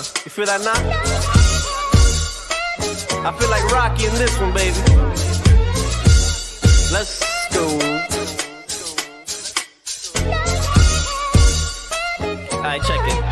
You feel that knock? I feel like Rocky in this one, baby. Let's go. Alright, check it.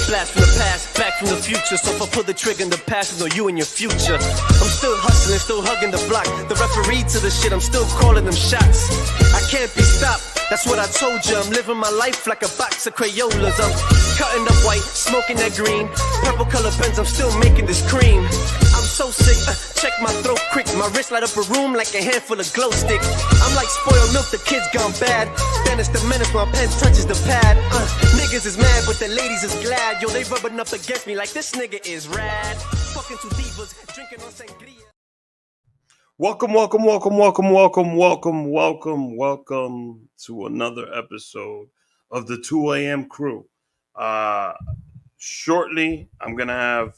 Blast from the past, back from the future. So if I pull the trigger in the past, it's no you in your future. I'm still hustling, still hugging the block. The referee to the shit, I'm still calling them shots. I can't be stopped, that's what I told you. I'm living my life like a box of Crayolas. I'm cutting up white, smoking that green. Purple color pens, I'm still making this cream. I'm so sick, check my throat quick. My wrist light up a room like a handful of glow stick. I'm like spoiled milk, the kids gone bad. Spanish the menace, my pen touches the pad. Niggas is mad, but the ladies is glad. Yo, they rubbing up against me like this nigga is rad. Fucking two divas, drinking on sangria. Welcome to another episode of the 2 a.m. crew. Shortly, I'm going to have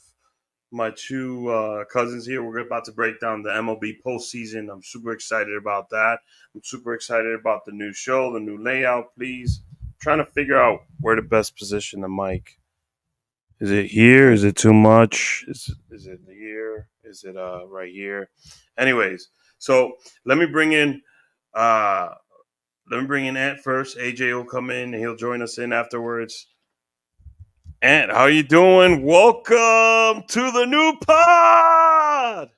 my two cousins here. We're about to break down the MLB postseason. I'm super excited about that. I'm super excited about the new show, the new layout, please. I'm trying to figure out where to best position the mic. Is it here? Is it too much? Is it here? Is it right here? Anyways, so let me bring in Ant first. AJ will come in and he'll join us in afterwards. Ant, how you doing? Welcome to the new pod.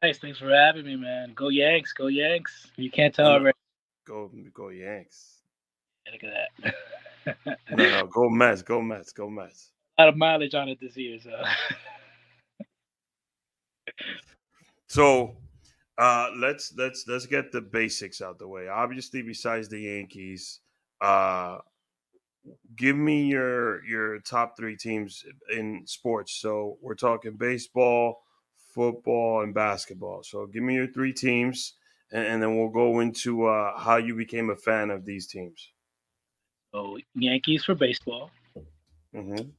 Nice, thanks for having me, man. Go Yanks, go Yanks. You can't tell already. Go Yanks. Look at that. No, go Mets. A lot of mileage on it this year, so. So let's get the basics out the way. Obviously, besides the Yankees, give me your top three teams in sports. So we're talking baseball, football, and basketball. So give me your three teams, and then we'll go into how you became a fan of these teams. So Yankees for baseball. Mm-hmm.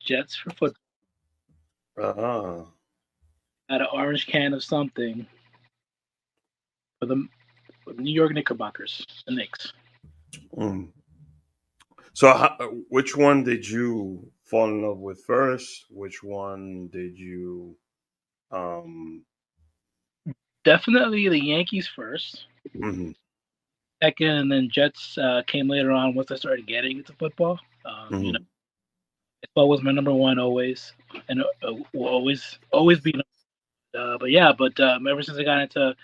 Jets for football. Got an orange can of something for the New York Knickerbockers, the Knicks. So which one did you fall in love with first? Which one did you Definitely the Yankees first. Mm-hmm. Second, and then Jets came later on once I started getting into football. You know, baseball was my number one always, and will always be. But ever since I got into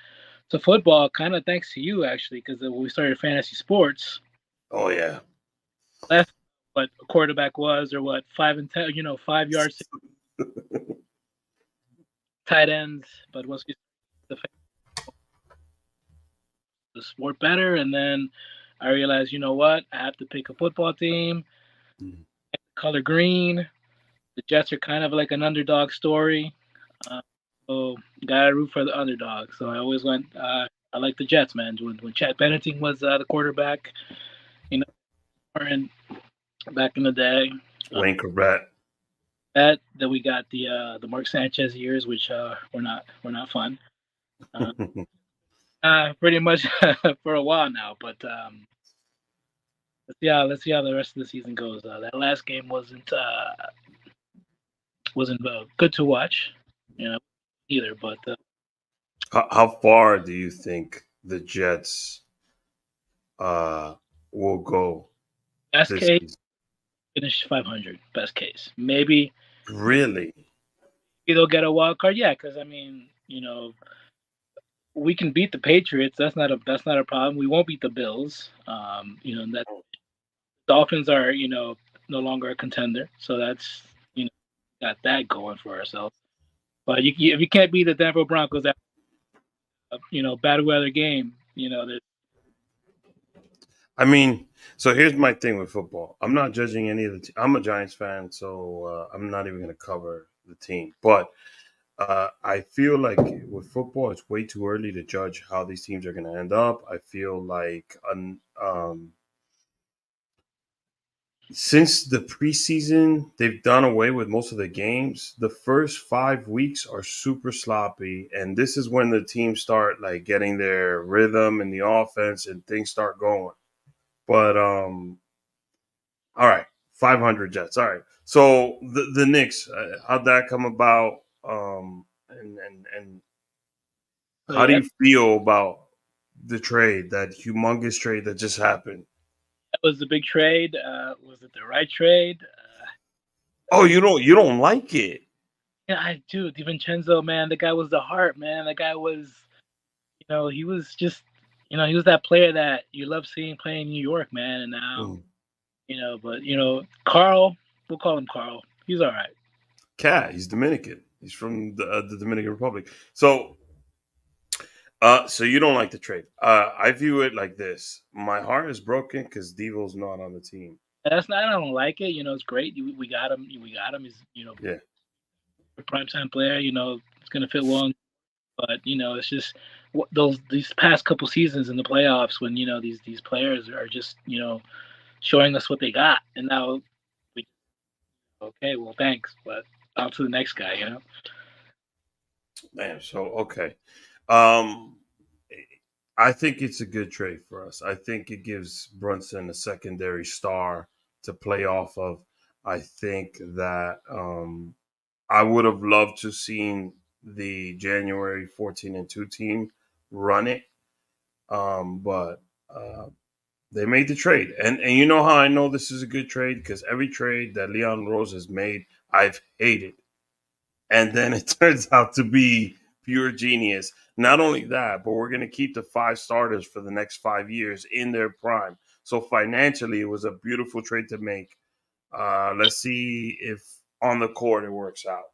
football, kind of thanks to you actually, because when we started fantasy sports. Oh yeah. Last what a quarterback was, or what 5 and 10, 5 yards, tight ends. But once we the sport better, and then I realized, you know what, I have to pick a football team. Color green. The Jets are kind of like an underdog story. So gotta root for the underdog. So I always went. I like the Jets, man. When Chad Bennington was the quarterback, and back in the day, Wayne Corbett. Then we got the Mark Sanchez years, which were not fun. Pretty much for a while now, but let's see how the rest of the season goes. That last game wasn't good to watch, either. But how far do you think the Jets will go? Best case, finish 500. Best case, maybe. Really? They'll get a wild card, yeah. Because we can beat the Patriots. That's not a problem. We won't beat the Bills. That Dolphins are no longer a contender, so that's got that going for ourselves. But if you can't beat the Denver Broncos, that bad weather game, I mean, so here's my thing with football. I'm not judging any of the I'm a Giants fan, so I'm not even going to cover the team. But I feel like with football, it's way too early to judge how these teams are going to end up. I feel like since the preseason, they've done away with most of the games. The first 5 weeks are super sloppy, and this is when the teams start like getting their rhythm in the offense and things start going. But All right, 500 Jets. All right. So the Knicks, how'd that come about? And So how do yeah, you feel about the trade, that humongous trade that just happened? that was the big trade. Was it the right trade? Oh, you don't like it? Yeah, I do. DiVincenzo, man, the guy was the heart, man. The guy was, he was just, he was that player that you love seeing play in New York, man. And now, Mm. but Carl, we'll call him Carl. He's all right. Cat, he's Dominican. He's from the Dominican Republic. So you don't like the trade. I view it like this. My heart is broken because Devo's not on the team. And that's not. I don't like it. It's great. We got him. We got him. He's Yeah. a primetime player. It's gonna fit well. But it's just these past couple seasons in the playoffs when these players are just showing us what they got, and now we okay, well thanks, but on to the next guy. Man, so okay. Um I think it's a good trade for us. I think it gives Brunson a secondary star to play off of. I think that I would have loved to seen the January 14-2 team run it. But they made the trade. And you know how I know this is a good trade? Because every trade that Leon Rose has made, I've hated. And then it turns out to be pure genius. Not only that, but we're going to keep the 5 starters for the next 5 years in their prime. So financially, it was a beautiful trade to make. Let's see if on the court it works out.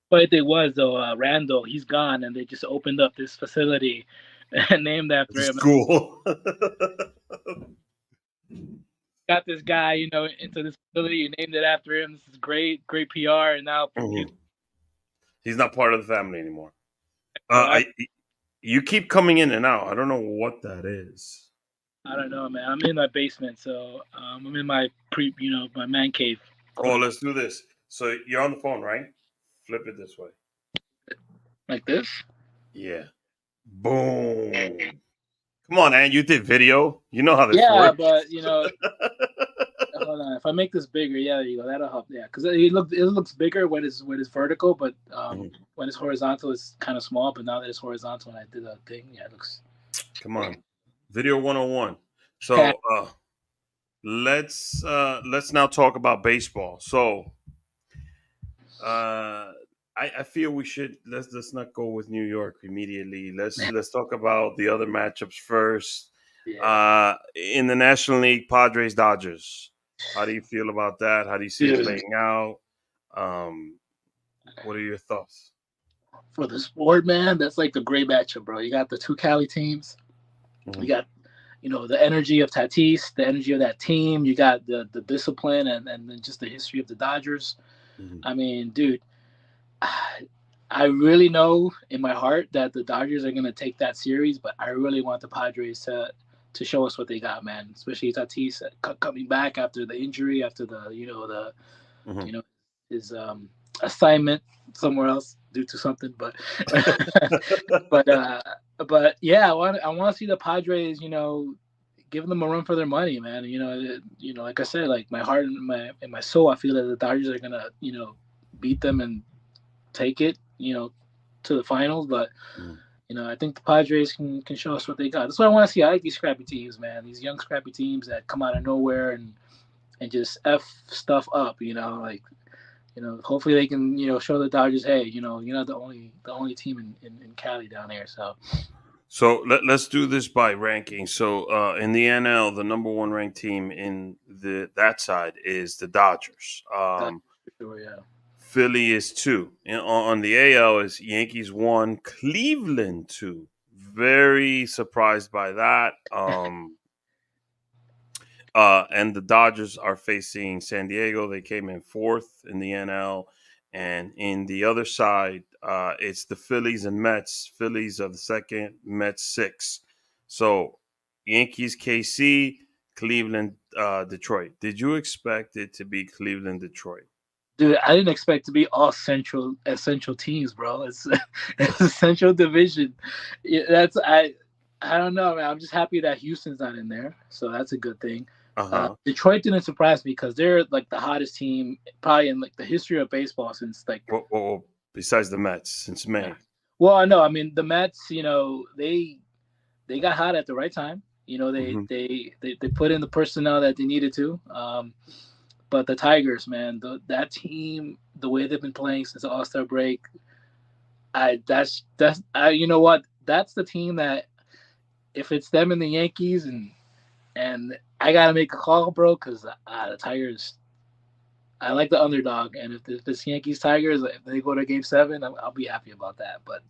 But it was though, Randall, he's gone, and they just opened up this facility named after It's him. cool. Got this guy, into this facility, you named it after him. This is great, great PR, and now Mhm. He's not part of the family anymore. I, You keep coming in and out. I don't know what that is. I don't know, man. I'm in my basement, so I'm in my my man cave. Oh, let's do this. So you're on the phone, right? Flip it this way. Like this. Yeah. Boom. Come on, man. You did video. You know how this Yeah, works. but hold on. If I make this bigger, yeah, there you go. That'll help. Yeah, because it looks bigger when it's vertical, but Mhm. when it's horizontal, it's kind of small. But now that it's horizontal, and I did a thing, yeah, it looks. Come on. Video 101. Yeah. So let's now talk about baseball. So uh I feel we should let's not go with New York immediately. Let's talk about the other matchups first. Yeah, In the National League, Padres Dodgers. How do you feel about that? How do you see it dude. playing out? Um, what are your thoughts? For the sport, man, that's like the great matchup, bro. You got the two Cali teams. You Mhm. got the energy of Tatis, the energy of that team. You got the discipline and then just the history of the Dodgers. Mhm. I mean, dude, I really know in my heart that the Dodgers are gonna take that series, but I really want the Padres to show us what they got, man. Especially Tatis coming back after the injury, after the Mhm. you know his assignment somewhere else due to something, but but yeah, I want to see the Padres, giving them a run for their money, man. Like I said, like my heart and my soul, I feel that the Dodgers are gonna beat them and take it, to the finals. But Mhm. I think the Padres can show us what they got. That's what I want to see. I like these scrappy teams, man. These young scrappy teams that come out of nowhere and just f stuff up. Like hopefully they can show the Dodgers, hey, you're not the only team in Cali down here. So So let's do this by ranking. So in the NL, the number one ranked team in the that side is the Dodgers. that's for sure, yeah. Philly is two. And on the AL is Yankees one, Cleveland two. Very surprised by that. And the Dodgers are facing San Diego. They came in fourth in the NL. And in the other side, it's the Phillies and Mets. Phillies are the second, Mets six. So Yankees, KC, Cleveland, Detroit. Did you expect it to be Cleveland, Detroit? Dude, I didn't expect to be all essential teams, bro. It's a central division. Yeah, I don't know, man. I'm just happy that Houston's not in there, so that's a good thing. Detroit didn't surprise me because they're like the hottest team probably in like the history of baseball since like. Well, besides the Mets, since May. Well, I know. I mean, the Mets. They got hot at the right time. They put in the personnel that they needed to. But the Tigers, man, that team, the way they've been playing since the All-Star break, you know what? That's the team that if it's them and the Yankees and I gotta make a call, bro, because the Tigers. I like the underdog, and if this Yankees Tigers, if they go to Game 7, I'll be happy about that. But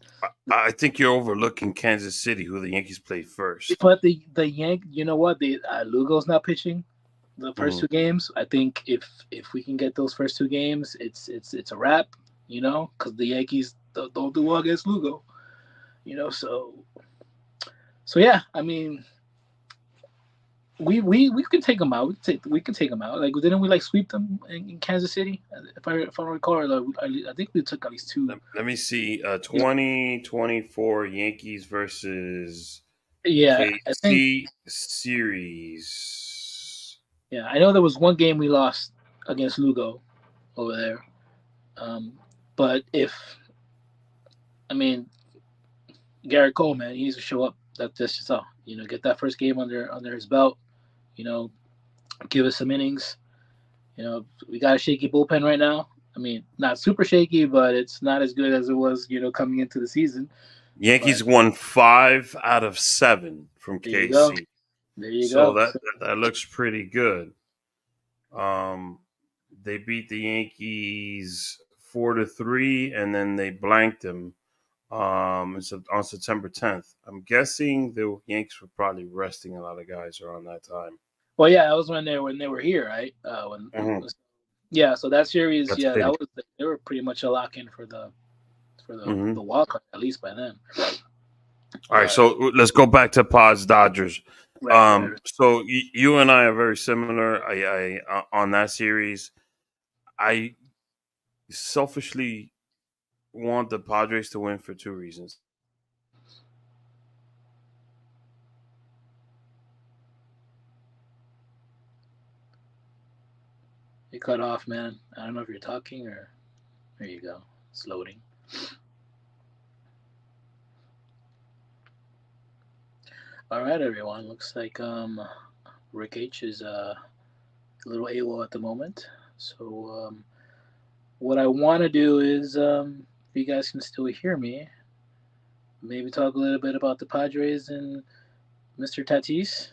I think you're overlooking Kansas City, who the Yankees played first. but the you know what? Lugo's not pitching the first two games. I think if we can get those first two games, it's a wrap. Because the Yankees don't do well against Lugo. So yeah. I mean, we can take them out. We can take them out. Like, didn't we sweep them in Kansas City? If I recall, I think we took at least two. Let me see. 2024 Yankees versus Yeah, I think series. Yeah, I know there was one game we lost against Lugo over there. But Garrett Cole, man, he needs to show up. That's just all. Get that first game under his belt. Give us some innings. We got a shaky bullpen right now. I mean, not super shaky, but it's not as good as it was, coming into the season. Yankees won 5 out of 7 from KC. There you go. So that looks pretty good. They beat the Yankees 4-3, and then they blanked them on September 10th. I'm guessing the Yankees were probably resting a lot of guys around that time. Well, yeah, that was when they were here, right? Yeah, so that series, That's that was they were pretty much a lock in for the wild card, at least by then. All right, so let's go back to Pods Dodgers. Right. So you and I are very similar. I on that series, I selfishly want the Padres to win for 2 reasons. You cut off, man. I don't know if you're talking or there you go. It's loading. All right, everyone. Looks like Rick H is a little AWOL at the moment. So what I want to do is, if you guys can still hear me, maybe talk a little bit about the Padres and Mr. Tatis.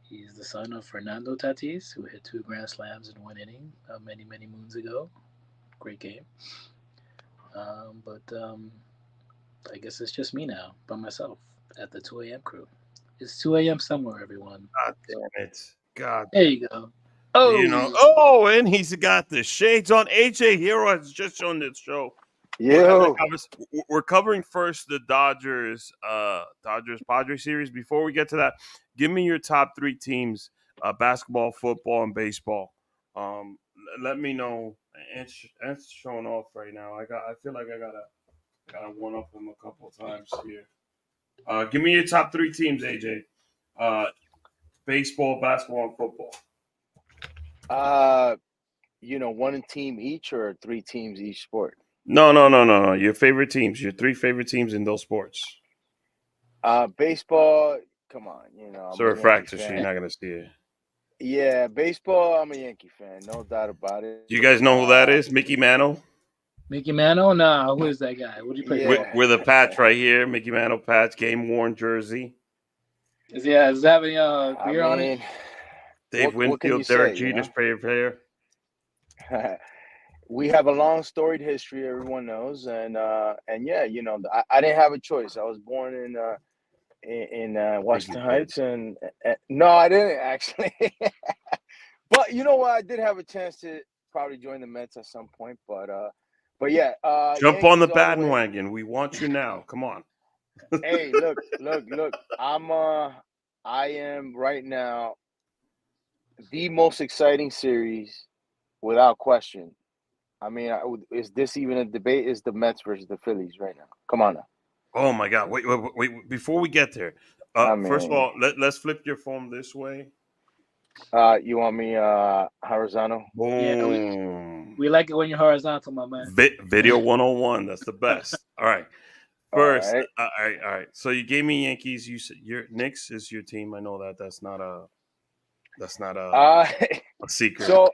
He's the son of Fernando Tatis, who hit 2 grand slams in 1 inning many, many moons ago. Great game. But I guess it's just me now, by myself, at the 2 a.m. crew. It's 2 a.m. somewhere, everyone. God damn it. God. There you go. And he's got the shades on. AJ Hierro has just shown this show. Yo. We're covering first the Dodgers Padres series. Before we get to that, give me your top 3 teams: basketball, football, and baseball. Let me know. It's showing off right now. I feel like I gotta one up him a couple of times here. Give me your top 3 teams, AJ. Baseball, basketball, and football. One team each or 3 teams each sport? No. Your favorite teams. Your 3 favorite teams in those sports. Baseball, come on, It's a refractor, so you're not gonna see it. Yeah, baseball, I'm a Yankee fan, no doubt about it. Do you guys know who that is? Mickey Mantle? Mickey Mantle? Nah, who is that guy? What do you play for? With a patch right here, Mickey Mantle patch, game worn jersey. Is that any beer on it? Dave Winfield, Derek Jeter's player. We have a long storied history, everyone knows, and yeah, I didn't have a choice. I was born in Washington Heights, and no, I didn't actually. But you know what? I did have a chance to probably join the Mets at some point, but yeah. Jump Yankees on the bandwagon. We want you now. Come on. Hey, look. I am right now the most exciting series without question. I mean, is this even a debate? Is the Mets versus the Phillies right now? Come on now. Oh my God! Wait! Before we get there, I first of mean, all, let's flip your phone this way. you want me horizontal? Yeah, Boom. we like it when you're horizontal, my man. Video 101. That's the best. All right. All First, right. all right. So you gave me Yankees. You said your Knicks is your team. I know that. That's not Uh, a secret. so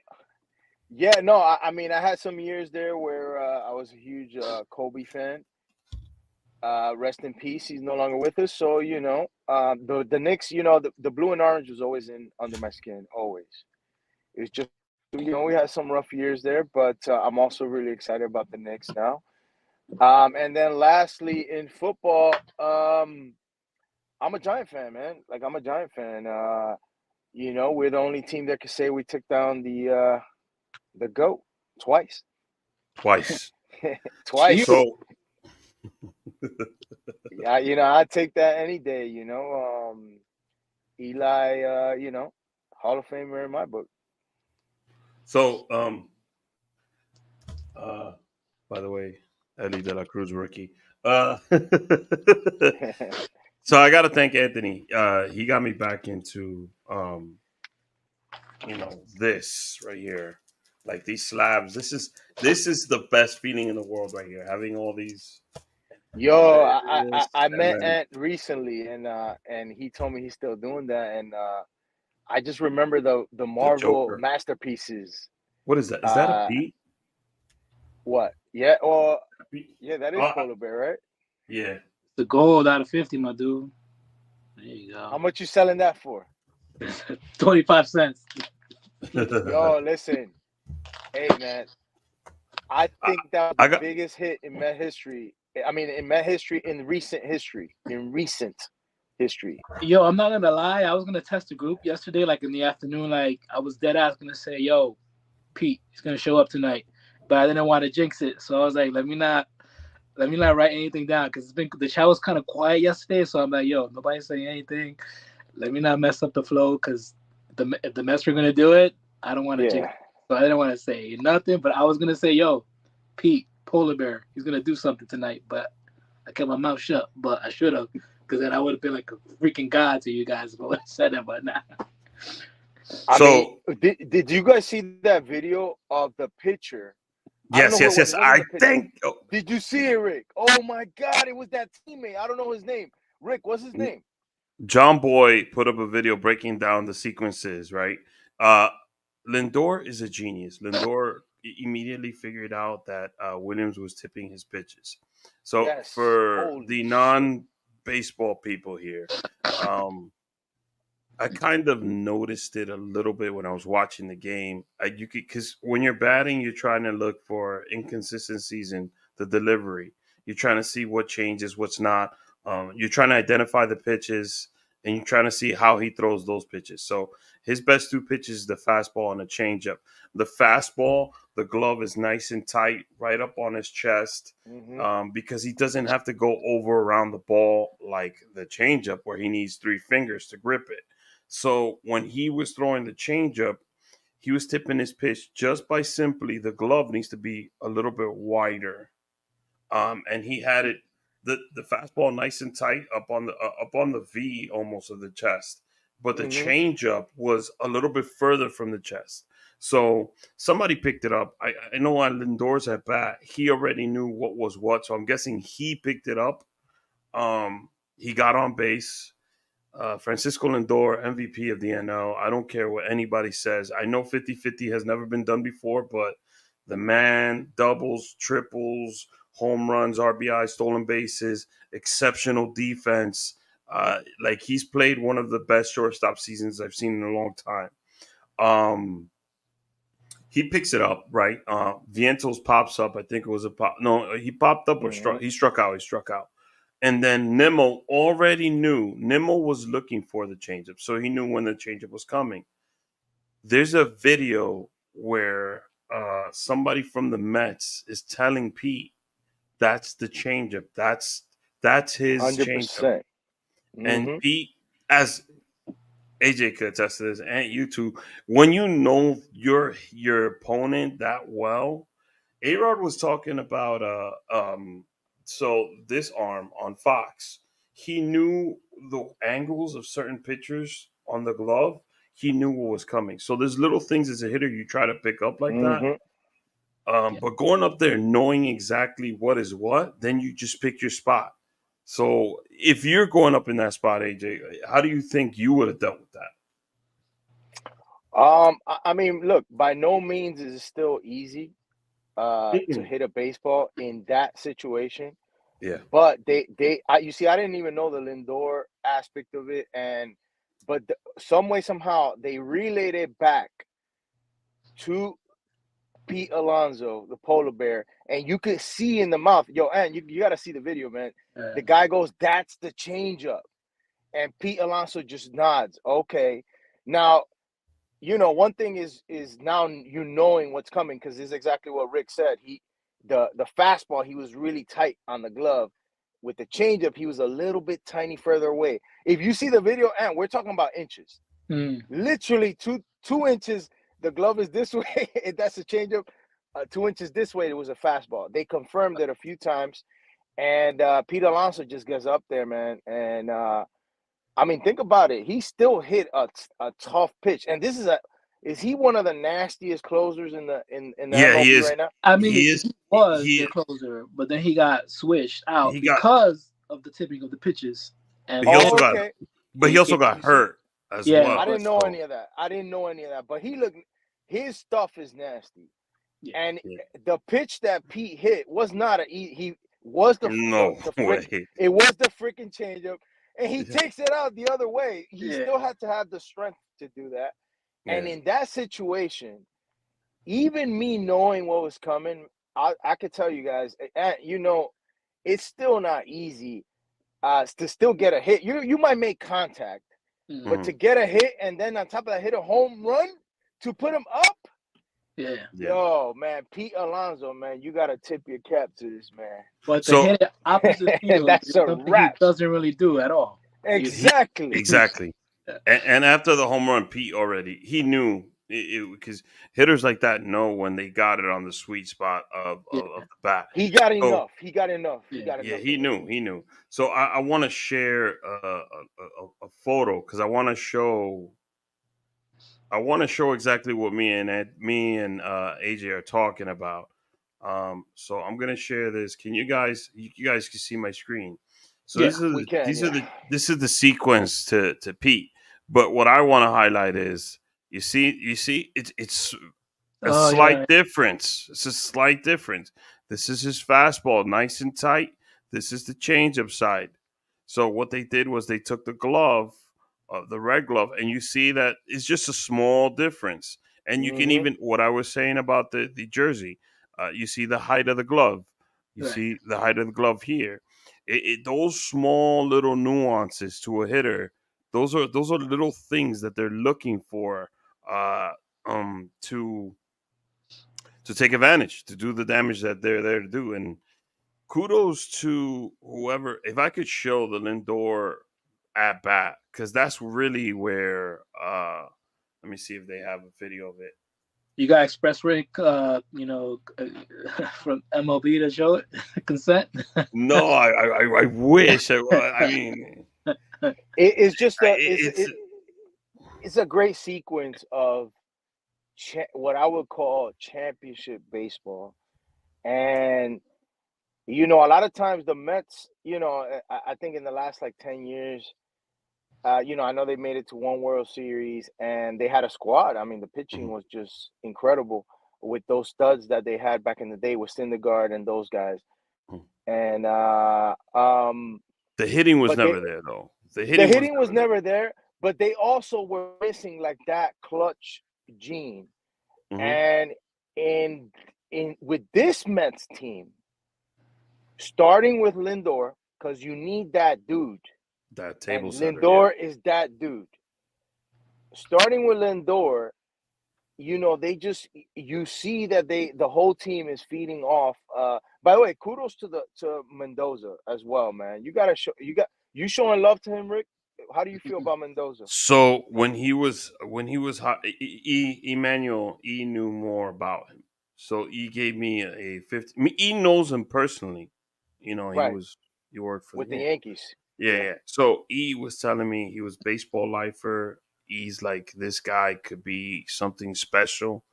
yeah, no, I mean, I had some years there where I was a huge Kobe fan. Rest in peace. He's no longer with us. So the Knicks. The blue and orange was always in under my skin. Always. It was just we had some rough years there, but I'm also really excited about the Knicks now. And then lastly in football, I'm a Giant fan, man. Like I'm a Giant fan. We're the only team that could say we took down the GOAT twice. Twice. Twice. Hierro. So Yeah, I'd take that any day, Eli, Hall of Famer in my book. so by the way, Eddie De La Cruz rookie. So I got to thank Anthony. He got me back into this right here, like these slabs. This is the best feeling in the world right here. Having all these Yo, this I and met then Ant recently, and he told me he's still doing that, and I just remember the the Marvel Joker. masterpieces. What is that? Is that a Uh, beat? what? Yeah, or Beat? yeah, that is Uh, polar bear, right? yeah. The gold out of 50, my dude. There you How go. much you selling that for? 25 cents. Yo, listen, hey man, I I, think that was I the got biggest hit in Met history. I mean, in Met history, in recent history, Yo, I'm not gonna lie. I was gonna test the group yesterday, like in the afternoon. Like I was dead ass gonna say, "Yo, Pete, he's gonna show up tonight," but I didn't want to jinx it. So I was like, let me not write anything down because the chat was kind of quiet yesterday. So I'm like, "Yo, nobody's saying anything. Let me not mess up the flow because if the Mets were gonna do it, I don't want to jinx Yeah. it." So I didn't want to say nothing, but I was gonna say, "Yo, Pete, polar bear, he's gonna do something tonight," but I kept my mouth shut. But I should have. Because then I would have been like a freaking god to you guys if I would have said that, but nah. I mean, so did you guys see that video of the pitcher? I don't know yes, who it yes, was. yes. It wasn't I the pitcher. think Did you see it, Rick? Oh my God, it was that teammate. I don't know his name. Rick, what's his name? John Boy put up a video breaking down the sequences. Right. Uh, Lindor is a genius. Lindor immediately figured out that Williams was tipping his pitches. So Yes. for Holy the shit. non-baseball people here, um, I kind of noticed it a little bit when I was watching the game. You could because when you're batting, you're trying to look for inconsistencies in the delivery. You're trying to see what changes, what's not. You're trying to identify the pitches, and you're trying to see how he throws those pitches. So his best two pitches: the fastball and the changeup. The fastball, the glove is nice and tight, right up on his chest, Mm-hmm. because he doesn't have to go over around the ball like the changeup, where he needs three fingers to grip it. So when he was throwing the changeup, he was tipping his pitch just by simply the glove needs to be a little bit wider, and he had it the fastball nice and tight up on the V almost of the chest, but the Mm-hmm. changeup was a little bit further from the chest. So somebody picked it up. I know on Lindor's at bat, he already knew what was what, so I'm guessing he picked it up. He got on base. Francisco Lindor, MVP of the NL. I don't care what anybody says. I know 50-50 has never been done before, but the man, doubles, triples, home runs, RBI, stolen bases, exceptional defense. Like he's played one of the best shortstop seasons I've seen in a long time. Um, he picks it up, right? Vientos pops up. I think it was a pop. No, he popped up or Mm-hmm. struck. He struck out. He struck out. And then Nimmo already knew. Nimmo was looking for the changeup, so he knew when the changeup was coming. There's a video where somebody from the Mets is telling Pete that's the changeup. That's his changeup. 100%. And Mm-hmm. Pete, as AJ could attest to this, and you too, when you know your opponent that well, A-Rod was talking about So this arm on Fox, he knew the angles of certain pitchers on the glove. He knew what was coming. So there's little things as a hitter you try to pick up like that. Mm-hmm. But going up there knowing exactly what is what, then you just pick your spot. So if you're going up in that spot, AJ, how do you think you would have dealt with that? I mean, look, by no means is it still easy to hit a baseball in that situation. Yeah. But you see, I didn't even know the Lindor aspect of it, but some way somehow they relayed it back to Pete Alonso, the polar bear, and you could see in the mouth, and you got to see the video, man. The guy goes, "That's the changeup," and Pete Alonso just nods. Okay, now one thing is now you knowing what's coming, because this is exactly what Rick said. The fastball, he was really tight on the glove. With the changeup, he was a little bit tiny further away. If you see the video, and we're talking about inches, literally two inches. The glove is this way. If that's a changeup, 2 inches this way, it was a fastball. They confirmed it a few times, and Pete Alonso just gets up there, man. And I mean, think about it. He still hit a tough pitch, and is he one of the nastiest closers in the Yeah, he MLB is. right now? I mean, He is. he was He- the closer, but then he got switched out He got- because of the tipping of the pitches. And He also got- okay. But he also got hurt as Yeah. well. I didn't know So- any of that. I didn't know any of that. But his stuff is nasty. Yeah. And Yeah. the pitch that Pete hit was not he was the No way. it was the freaking changeup, and he Yeah. takes it out the other way. He Yeah. still had to have the strength to do that. And Yeah. in that situation, even me knowing what was coming, I could tell you guys, it's still not easy to still get a hit. You might make contact, but to get a hit and then on top of that hit a home run to put him up. Yeah. Yo, man, Pete Alonso, man, you gotta tip your cap to this man. But So- to hit it opposite field That's is a something wrap. he doesn't really do at all. Exactly. Exactly. And after the home run, Pete already, he knew because hitters like that know when they got it on the sweet spot of the bat. He got So- enough. He got enough. He Yeah. got Yeah, enough. he knew. So I want to share a photo because I want to show exactly what me and AJ are talking about. So I'm gonna share this. Can you guys can see my screen? So Yeah, this is we can, this is the sequence to Pete. But what I want to highlight is you see it's a Oh, slight yeah. difference. It's a slight difference. This is his fastball, nice and tight. This is the changeup side. So what they did was they took the glove, the red glove, and you see that it's just a small difference. And you can Mhm. even what I was saying about the jersey. You see the height of the glove. You Right. see the height of the glove here. Those small little nuances to a hitter. Those are little things that they're looking for to take advantage, to do the damage that they're there to do. And kudos to whoever. If I could show the Lindor at bat, because that's really where. Let me see if they have a video of it. You got Express Rank, from MLB to show it consent. No, I wish. I mean, It's just it's it's a great sequence of what I would call championship baseball. And a lot of times the Mets, I think in the last like 10 years, I know they made it to one World Series and they had a squad. I mean, the pitching was just incredible with those studs that they had back in the day with Syndergaard and those guys. And the hitting was but never there though. The hitting was never there, but they also were missing like that clutch gene. Mhm. And in with this Mets team, starting with Lindor, because you need that dude. That table And setter, Lindor is that dude. Starting with Lindor, you see that the whole team is feeding off. By the way, kudos to Mendoza as well, man. You showing love to him, Rick. How do you feel about Mendoza? So when he was hot, Emmanuel knew more about him. So he gave me a 50. I mean, he knows him personally. You know, Right. he worked for With the the Yankees. Yankees. Yeah. So E was telling me he was baseball lifer. He's like, this guy could be something special.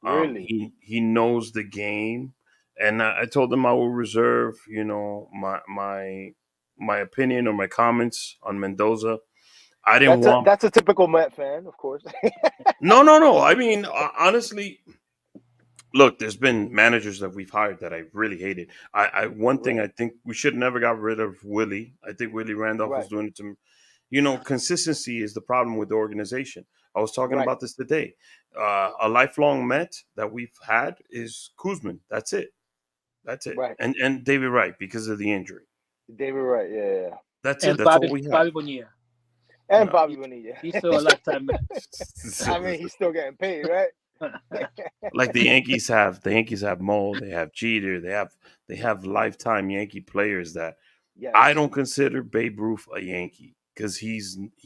Really? He knows the game, and I told him I will reserve, my opinion or my comments on Mendoza. I didn't want. That's a typical Met fan, of course. No. I mean, honestly, look, there's been managers that we've hired that I really hated. One thing Right. I think we should never got rid of Willie. I think Willie Randolph was Right. doing it to me. Consistency is the problem with the organization. I was talking Right. about this today. A lifelong Met that we've had is Kuzman. That's it. That's it. Right. And David Wright because of the injury. David Wright. Yeah. That's it. And That's all we have. Bobby Bonilla. And No. Bobby Bonilla. He's still a lifetime Met. I mean, he's still getting paid, right? Like the Yankees have. The Yankees have Mo. They have Jeter. They have lifetime Yankee players that Yes. I don't consider Babe Ruth a Yankee because he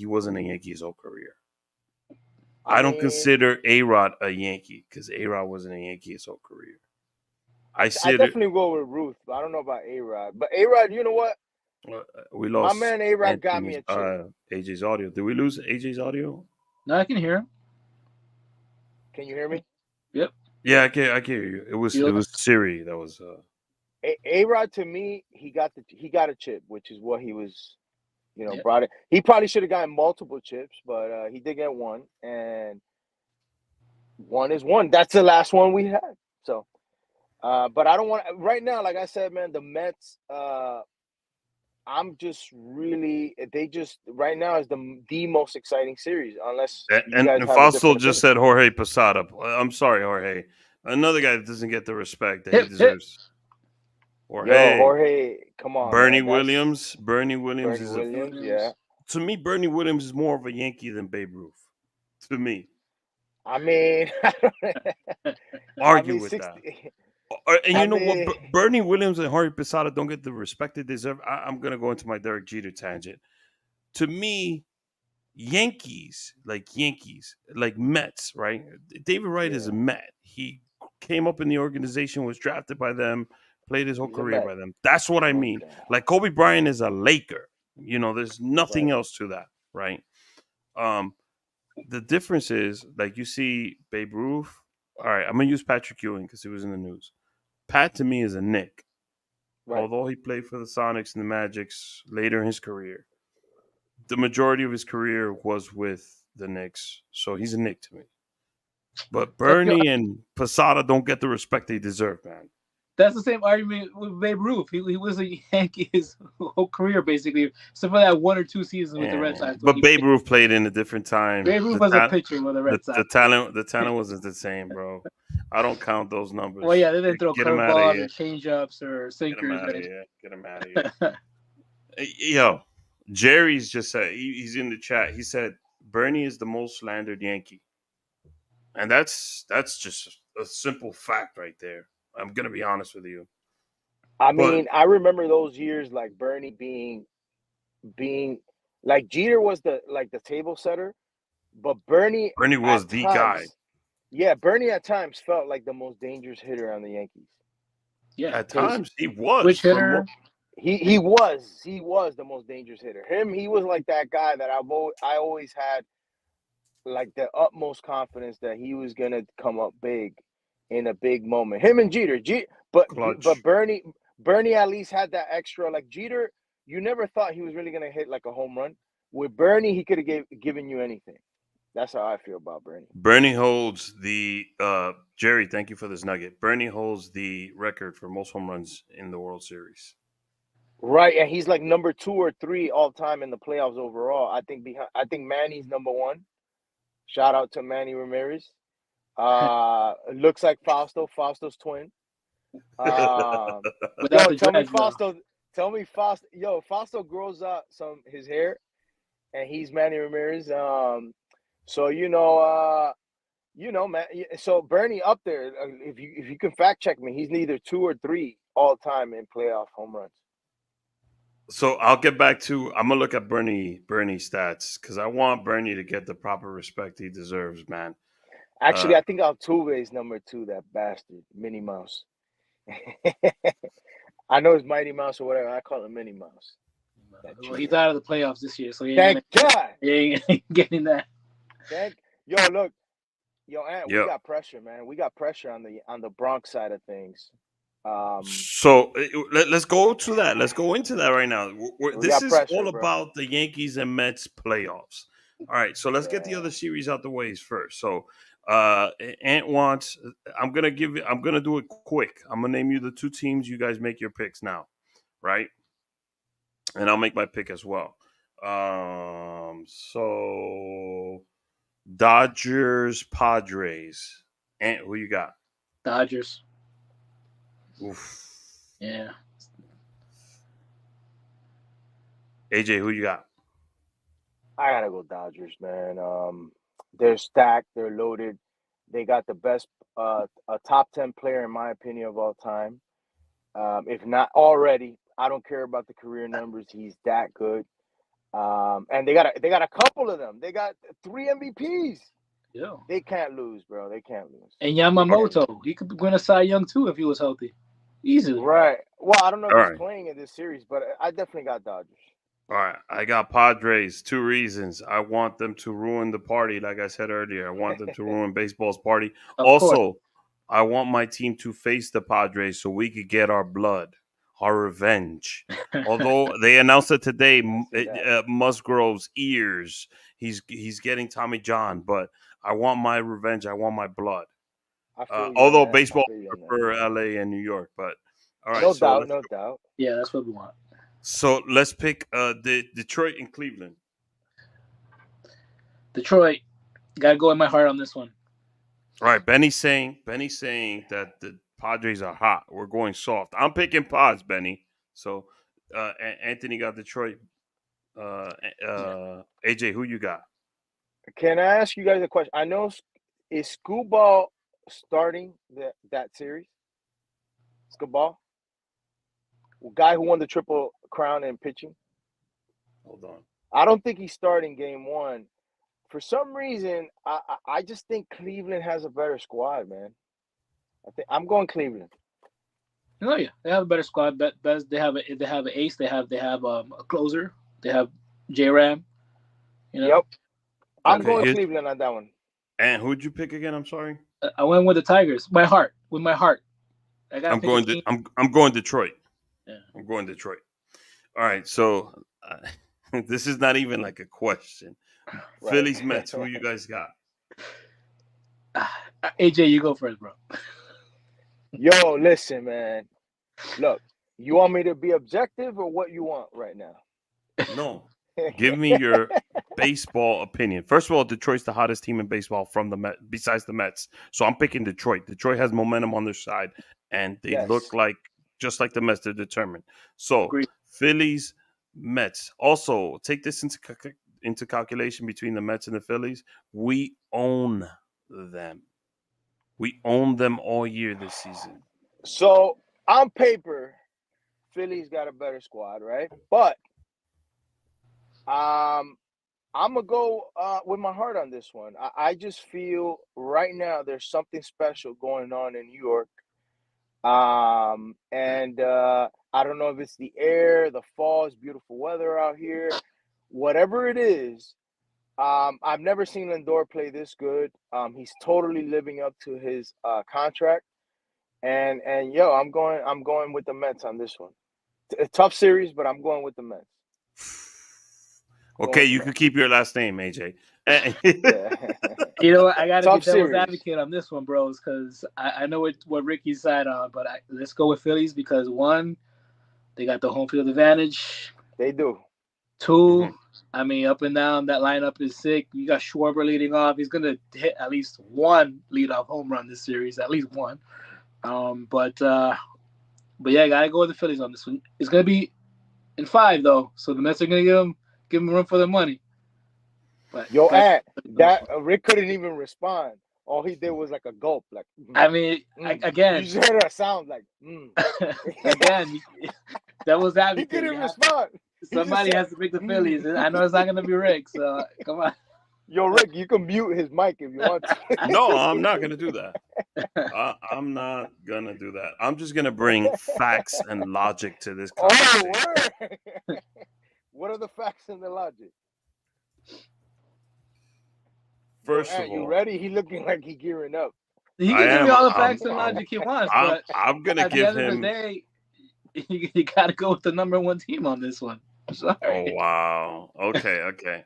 wasn't a Yankee his whole career. I don't mean, consider A-Rod a Yankee because A-Rod wasn't a Yankee his whole career. I definitely go with Ruth, but I don't know about A-Rod. But A-Rod, you know what? We lost. My man A-Rod got me a chip. AJ's audio. Did we lose AJ's audio? No, I can hear him. Can you hear me? Yep. Yeah, I can hear you. It was Siri that was. A-Rod to me, he got a chip, which is what he was, Yeah. brought it. He probably should have gotten multiple chips, but he did get one, and one is one. That's the last one we had. So, but I don't want right now. Like I said, man, the Mets. I'm just really. They just right now is the most exciting series, unless you And guys have a Fossil different just opinion. said Jorge Posada. I'm sorry, Jorge. Another guy that doesn't get the respect that he deserves. Jorge, come on, Bernie man. Williams. Bernie Williams Bernie Williams, yeah. To me, Bernie Williams is more of a Yankee than Babe Ruth. To me, I mean, argue with that. And what? Bernie Williams and Jorge Posada don't get the respect they deserve. I'm gonna go into my Derek Jeter tangent. To me, Yankees, like Mets, right? David Wright is a Met. He came up in the organization, was drafted by them, played his whole career by them. That's what I mean. Like Kobe Bryant is a Laker. There's nothing else to that, right? The difference is, like you see Babe Ruth. All right, I'm gonna use Patrick Ewing because he was in the news. Pat to me is a Knick. Right. Although he played for the Sonics and the Magics later in his career, the majority of his career was with the Knicks, so he's a Knick to me. But Bernie and Posada don't get the respect they deserve, man. That's the same argument with Babe Ruth. He was a Yankee his whole career, basically, except for that 1 or 2 seasons with the Red Sox. But Babe Ruth played in a different time. Babe Ruth was a pitcher with the Red Sox. The talent wasn't the same, bro. I don't count those numbers. Well, yeah, they didn't throw curveballs or changeups or sinkers. Get him out of here. Yo, Jerry's just said, he's in the chat. He said, Bernie is the most slandered Yankee. And that's just a simple fact right there. I'm going to be honest with you. I mean, I remember those years like Bernie being like Jeter was the table setter, but Bernie was the guy. Yeah, Bernie at times felt like the most dangerous hitter on the Yankees. Yeah, at times he was. Which hitter? He was the most dangerous hitter. He was like that guy that I always had like the utmost confidence that he was gonna come up big in a big moment. Him and Jeter, but Bernie at least had that extra. Like Jeter, you never thought he was really gonna hit like a home run. With Bernie, he could have given you anything. That's how I feel about Bernie. Bernie holds the Jerry. Thank you for this nugget. Bernie holds the record for most home runs in the World Series. Right, and he's like number 2 or 3 all time in the playoffs overall. I think Manny's number 1. Shout out to Manny Ramirez. Looks like Fausto's twin. Tell me Fausto. Yo, Fausto grows out his hair, and he's Manny Ramirez. So man. So Bernie up there. If you can fact check me, he's neither 2 or 3 all time in playoff home runs. So I'll get back to. I'm gonna look at Bernie stats because I want Bernie to get the proper respect he deserves, man. Actually, I think Altuve is number 2. That bastard, Minnie Mouse. I know it's Mighty Mouse or whatever. I call him Minnie Mouse. Well, he's out of the playoffs this year, so Thank God. he ain't getting that. Look, Ant, we Yeah. got pressure, man. We got pressure on the Bronx side of things. So let's go to that. Let's go into that right now. We This got is pressure, all bro. about the Yankees and Mets playoffs. All right, so let's get the other series out the ways first. So Ant wants. I'm gonna do it quick. I'm gonna name you the two teams. You guys make your picks now, right? And I'll make my pick as well. So Dodgers, Padres. Ant, who you got? Dodgers. Oof. Yeah. AJ, who you got? I gotta go Dodgers, man. They're stacked. They're loaded. They got the best, a top 10 player in my opinion of all time. If not already, I don't care about the career numbers. He's that good. And they got a couple of them. They got 3 MVPs. Yeah. They can't lose, bro. They can't lose. And Yamamoto, he could win a Cy Young too if he was healthy, easily. Right. Well, I don't know if All he's right. playing in this series, but I definitely got Dodgers. All right, I got Padres. 2 reasons. I want them to ruin the party, like I said earlier. I want them to ruin baseball's party. Of course. Also, I want my team to face the Padres so we could get our blood, our revenge. Although they announced it today, Musgrove's ears. He's getting Tommy John, but I want my revenge. I want my blood. Although baseball prefer LA and New York, but all right. No doubt. Yeah, that's what we want. So let's pick the Detroit and Cleveland. Detroit, gotta go in my heart on this one. All right, Benny's saying that the Padres are hot. We're going soft. I'm picking Pods, Benny. So Anthony got Detroit. AJ, who you got? Can I ask you guys a question? I know, is Screwball starting that series? Screwball? Guy who won the Triple Crown in pitching? Hold on. I don't think he's starting game 1. For some reason, I just think Cleveland has a better squad, man. I'm going Cleveland. Oh yeah, they have a better squad. They have an ace. They have a closer. They have J-Ram. You know? Yep. I'm Okay, going Cleveland on that one. And who'd you pick again? I'm sorry. I went with the Tigers. My heart. I'm going Detroit. Yeah. I'm going Detroit. All right. So this is not even like a question. Right. Phillies, Mets. Who you guys got? AJ, you go first, bro. Yo, listen, man. Look, you want me to be objective or what you want right now? No. Give me your baseball opinion. First of all, Detroit's the hottest team in baseball from the Mets, besides the Mets. So I'm picking Detroit. Detroit has momentum on their side, and they look like just like the Mets. They're determined. So Agreed. Phillies, Mets. Also, take this into calculation between the Mets and the Phillies. We own them. We own them all year this season. So on paper, Philly's got a better squad, right? But I'm gonna go with my heart on this one. I just feel right now there's something special going on in New York. And I don't know if it's the air, the fall, it's beautiful weather out here, whatever it is. I've never seen Lindor play this good. He's totally living up to his contract. And I'm going with the Mets on this one. A tough series, but I'm going with the Mets. Okay, you can keep your last name, AJ. You know what? I got to be devil's advocate on this one, bros, because I know what Ricky's side on, but let's go with Phillies because, 1, they got the home field advantage. They do. 2, I mean, up and down, that lineup is sick. You got Schwarber leading off. He's going to hit at least 1 leadoff home run this series, at least 1. But yeah, got to go with the Phillies on this one. It's going to be in 5, though, so the Mets are going to give them room for their money. But that Rick couldn't even respond. All he did was like a gulp. Like I mean, again, you just heard a sound like. Again, that was that. He couldn't respond. Somebody has to pick the Phillies. I know it's not going to be Rick. So come on. Yo, Rick, you can mute his mic if you want to. No, I'm not going to do that. I'm not gonna do that. I'm just gonna bring facts and logic to this Oh, conversation. word. What are the facts and the logic? Yo, First of Ant, you all, ready? He looking like he gearing up. He I can give me am. all the facts and logic he wants, but I'm gonna at the give end of the him. day, you got to go with the number one team on this one. Oh Sorry. wow. Okay.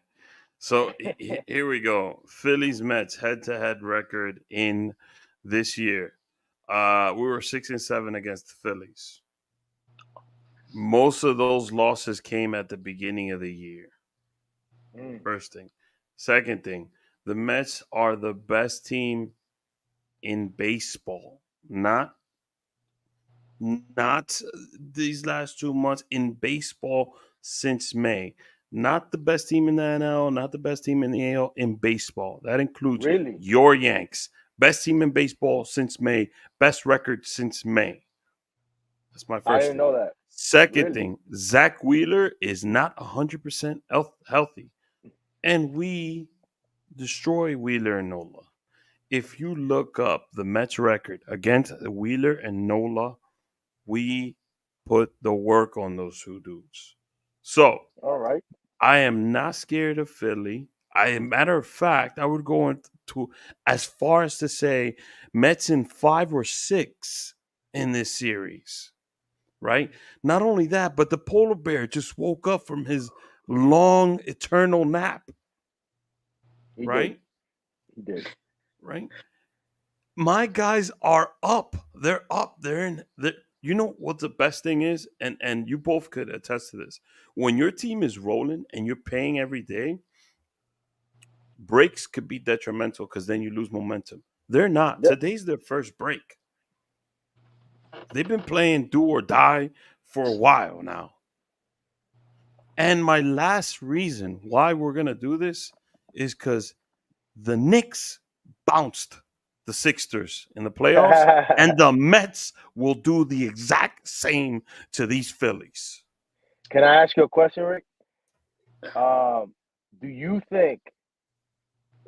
So here we go. Phillies Mets head-to-head record in this year. We were 6-7 against the Phillies. Most of those losses came at the beginning of the year. Mm, First thing. Second thing, the Mets are the best team in baseball. Not these last 2 months in baseball since May. Not the best team in the NL, not the best team in the AL in baseball. That includes really? your Yanks. Best team in baseball since May. Best record since May. That's my I first didn't thing. know that. Second Really? thing, Zach Wheeler is not 100% healthy. And we destroy Wheeler and Nola. If you look up the Mets record against Wheeler and Nola, we put the work on those two dudes. So All right. I am not scared of Philly. Matter of fact, I would go into as far as to say Mets in 5 or 6 in this series. Right? Not only that, but the polar bear just woke up from his long eternal nap. He did. Right? He did. Right? My guys are up. They're up. They're in. You know what the best thing is, and you both could attest to this. When your team is rolling and you're paying every day, breaks could be detrimental because then you lose momentum. They're not. Yep. Today's their first break. They've been playing do or die for a while now. And my last reason why we're gonna do this is because the Knicks bounced the Sixers in the playoffs, and the Mets will do the exact same to these Phillies. Can I ask you a question, Rick? Do you think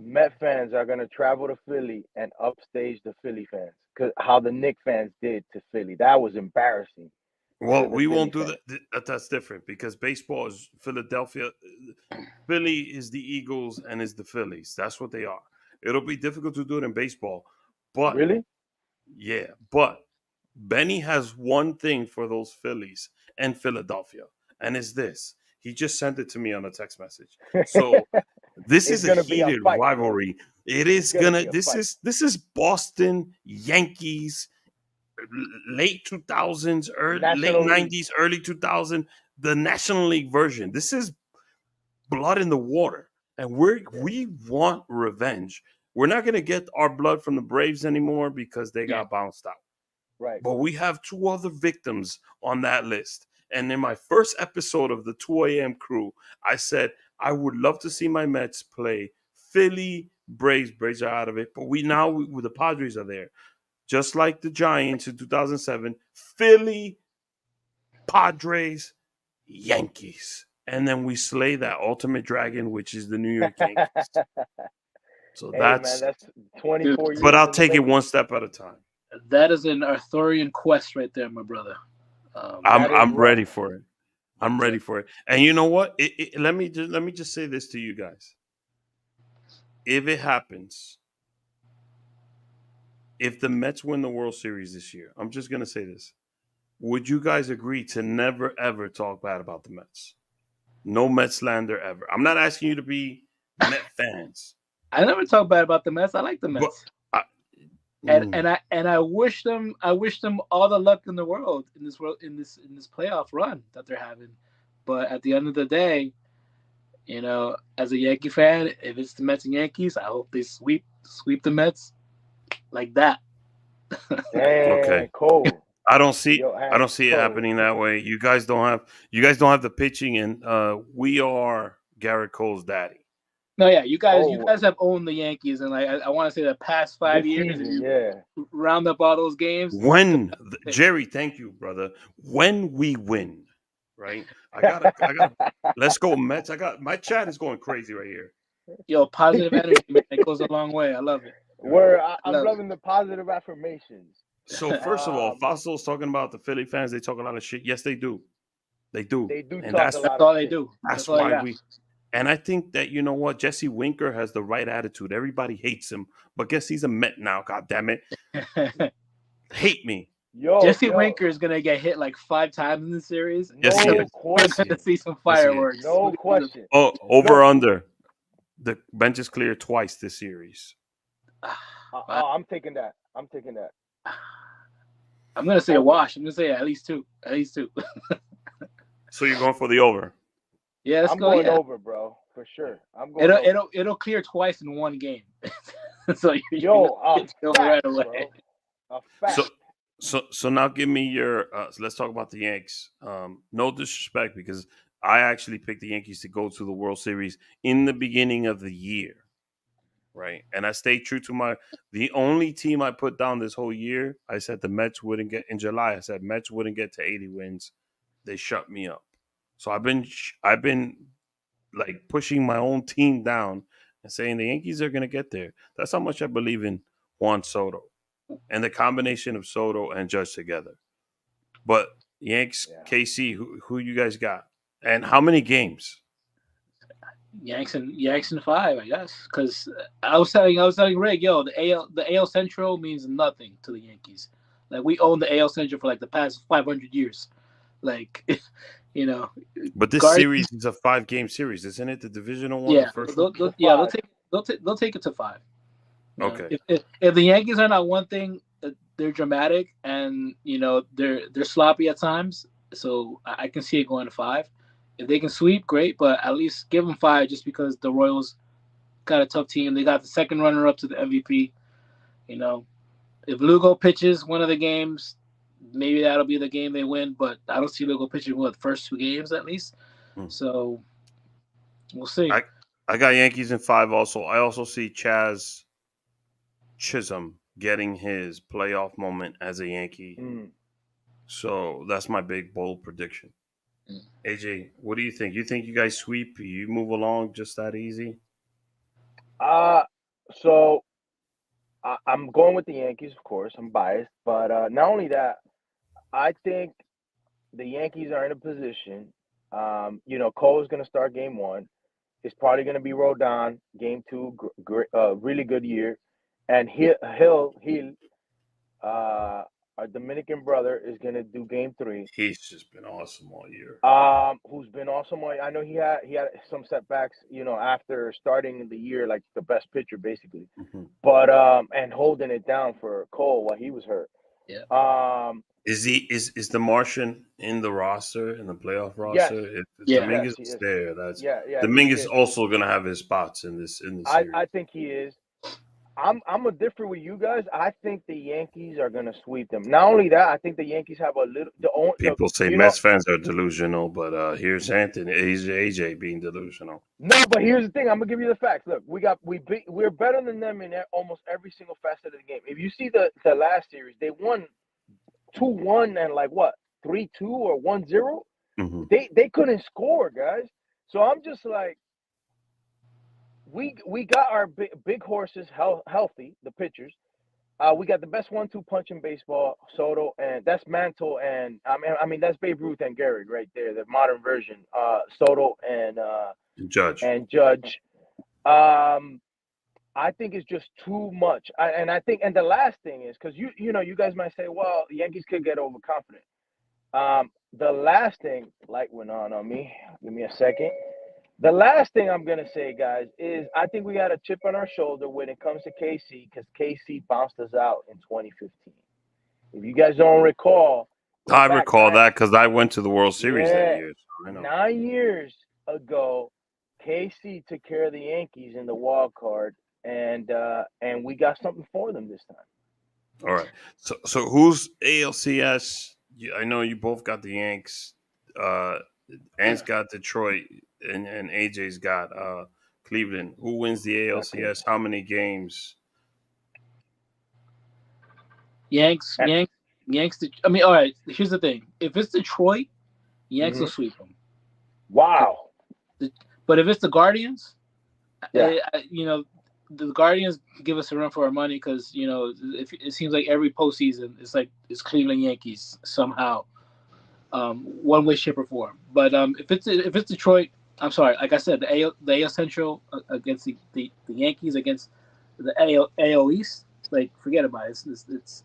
Met fans are gonna travel to Philly and upstage the Philly fans? Cause how the Knicks fans did to Philly, that was embarrassing to Well, the we Philly won't do fans. that. That's different because baseball is Philadelphia. Philly is the Eagles and is the Phillies. That's what they are. It'll be difficult to do it in baseball, but Really? yeah, but Benny has one thing for those Phillies and Philadelphia, and it's this. He just sent it to me on a text message. So this It's is a gonna be a heated fight. rivalry. It It's is gonna gonna. be a fight. This is Boston Yankees, late 2000s, late National League. 90s, early 2000, the National League version. This is blood in the water, and Yeah. we want revenge. We're not gonna get our blood from the Braves anymore because they Yeah. got bounced out. Right. But we have 2 other victims on that list. And in my first episode of the 2 a.m. crew, I said I would love to see my Mets play Philly Braves. Braves are out of it, but the Padres are there, just like the Giants in 2007. Philly, Padres, Yankees, and then we slay that ultimate dragon, which is the New York Yankees. So Hey man, that's. that's Dude, 24 But years I'll in the take it making. one step at a time. that is an Arthurian quest right there, my brother. I'm That is I'm rough. ready for it. I'm ready for it. And you know what? Let me just say this to you guys. If it happens, if the Mets win the World Series this year, I'm just gonna say this. Would you guys agree to never ever talk bad about the Mets? No Mets slander ever. I'm not asking you to be Met fans, I never talk bad about the Mets. I like the but Mets. I, and mm, and I wish them all the luck in the world in this playoff run that they're having. But at the end of the day, as a Yankee fan, if it's the Mets and Yankees, I hope they sweep the Mets like that. Damn, okay. cold. Yo, I Ant, don't see it cold. happening that way. You guys don't have the pitching, and we are Garrett Cole's daddy. No, yeah, you Oh, guys have owned the Yankees, and like I want to say the past this 5 years, if season, you yeah. round up all those games, Jerry, thank you, brother. When we win, right? I gotta. Let's go Mets. My chat is going crazy right here. yo, positive energy, man, it goes a long way. I love it. I'm loving the positive affirmations. So first of all, Fossil's talking about the Philly fans. They talk a lot of shit. Yes, they do. They do. They do And talk a That's lot all of they shit. do. that's all they why got. we. And I think that, you know what, Jesse Winker has the right attitude. Everybody hates him, but guess he's a Met now. God damn it, hate me. Jesse Winker is gonna get hit like 5 times in the series. Yes, he No is. We're question. gonna see some Yes, he is. fireworks. No question. Oh, over under. The bench is clear twice this series. I'm taking that. I'm gonna say a wash. I'm gonna say at least 2. At least 2. So you're going for the over? Yeah, let's I'm go. going Yeah. over, bro, for sure. I'm going. It'll clear twice in one game. So fact, right away. Bro. A fact. So now give me your. Let's talk about the Yanks. No disrespect, because I actually picked the Yankees to go to the World Series in the beginning of the year, right? And I stayed true to the only team I put down this whole year. I said the Mets wouldn't get in July. I said Mets wouldn't get to 80 wins. They shut me up. So I've been like pushing my own team down and saying the Yankees are going to get there. That's how much I believe in Juan Soto and the combination of Soto and Judge together. But Yanks, KC, who you guys got? And how many games? Yanks in 5, I guess. Because I was telling Rick, the AL Central means nothing to the Yankees. Like, we own the AL Central for like the past 500 years. Like, you know. But this series is a 5-game series, isn't it? The divisional one. Yeah, the first they'll take it to 5. Okay. If the Yankees are not one thing, they're dramatic and they're sloppy at times. So I can see it going to 5. If they can sweep, great, but at least give them 5 just because the Royals got a tough team. They got the second runner-up to the MVP. If Lugo pitches one of the games, maybe that'll be the game they win, but I don't see Lugo pitching the first 2 games at least. So we'll see. I got Yankees in 5 also. I also see Chaz Chisholm getting his playoff moment as a Yankee. So that's my big, bold prediction. AJ, what do you think? You think you guys sweep? You move along just that easy? So I'm going with the Yankees, of course. I'm biased, but not only that, I think the Yankees are in a position. Cole is going to start game 1. It's probably going to be Rodon game 2. Really good year, and Hill, our Dominican brother, is going to do game 3. He's just been awesome all year. Who's been awesome all year. I know he had some setbacks, after starting the year like the best pitcher basically. But and holding it down for Cole while he was hurt. Yeah. Is the Martian in the roster, in the playoff roster? Yes. If Dominguez is there, Dominguez is also going to have his spots in this series. I think he is. I'm a different with you guys. I think the Yankees are gonna sweep them. Not only that, I think the Yankees have a little. People say Mets fans are delusional, but here's Anthony, AJ being delusional. No, but here's the thing. I'm gonna give you the facts. Look, we're better than them in almost every single facet of the game. If you see the last series, they won 2-1 and 3-2 or 1-0. They couldn't score, guys. So I'm just like. We got our big horses healthy, the pitchers. We got the best 1-2 punch in baseball, Soto, and that's Mantle, and I mean that's Babe Ruth and Gehrig right there, the modern version. Soto and Judge. I think it's just too much. And the last thing is because you guys might say, well, the Yankees could get overconfident. The last thing, light went on me. Give me a second. The last thing I'm going to say, guys, is I think we got a chip on our shoulder when it comes to KC because KC bounced us out in 2015. If you guys don't recall. I recall that because I went to the World Series that year. So I know. 9 years ago, KC took care of the Yankees in the wild card, and we got something for them this time. All right. So who's ALCS? I know you both got the Yanks. Ant's got Detroit, and AJ's got Cleveland. Who wins the ALCS? How many games? Yanks. I mean, all right. Here's the thing: if it's Detroit, Yanks will sweep them. Wow. But if it's the Guardians, the Guardians give us a run for our money because it seems like every postseason it's Cleveland Yankees somehow, one way, shape, or form. But if it's Detroit, I'm sorry. Like I said, the AL Central against the Yankees against the AL East, like forget about it.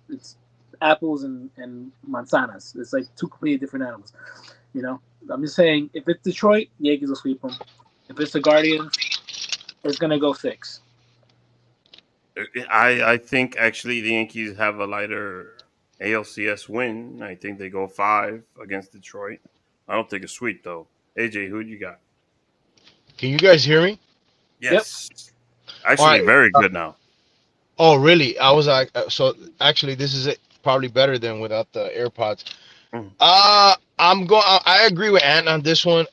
It's apples and manzanas. It's like two completely different animals. I'm just saying, if it's Detroit, the Yankees will sweep them. If it's the Guardians, it's gonna go 6. I think actually the Yankees have a lighter ALCS win. I think they go 5 against Detroit. I don't think a sweep though. AJ, who you got? Can you guys hear me? Yep. Yes, All actually, right. very good now. Oh, really? I was like, so actually, this is it. Probably better than without the AirPods. Mhm. I'm going. I agree with Ant on this one.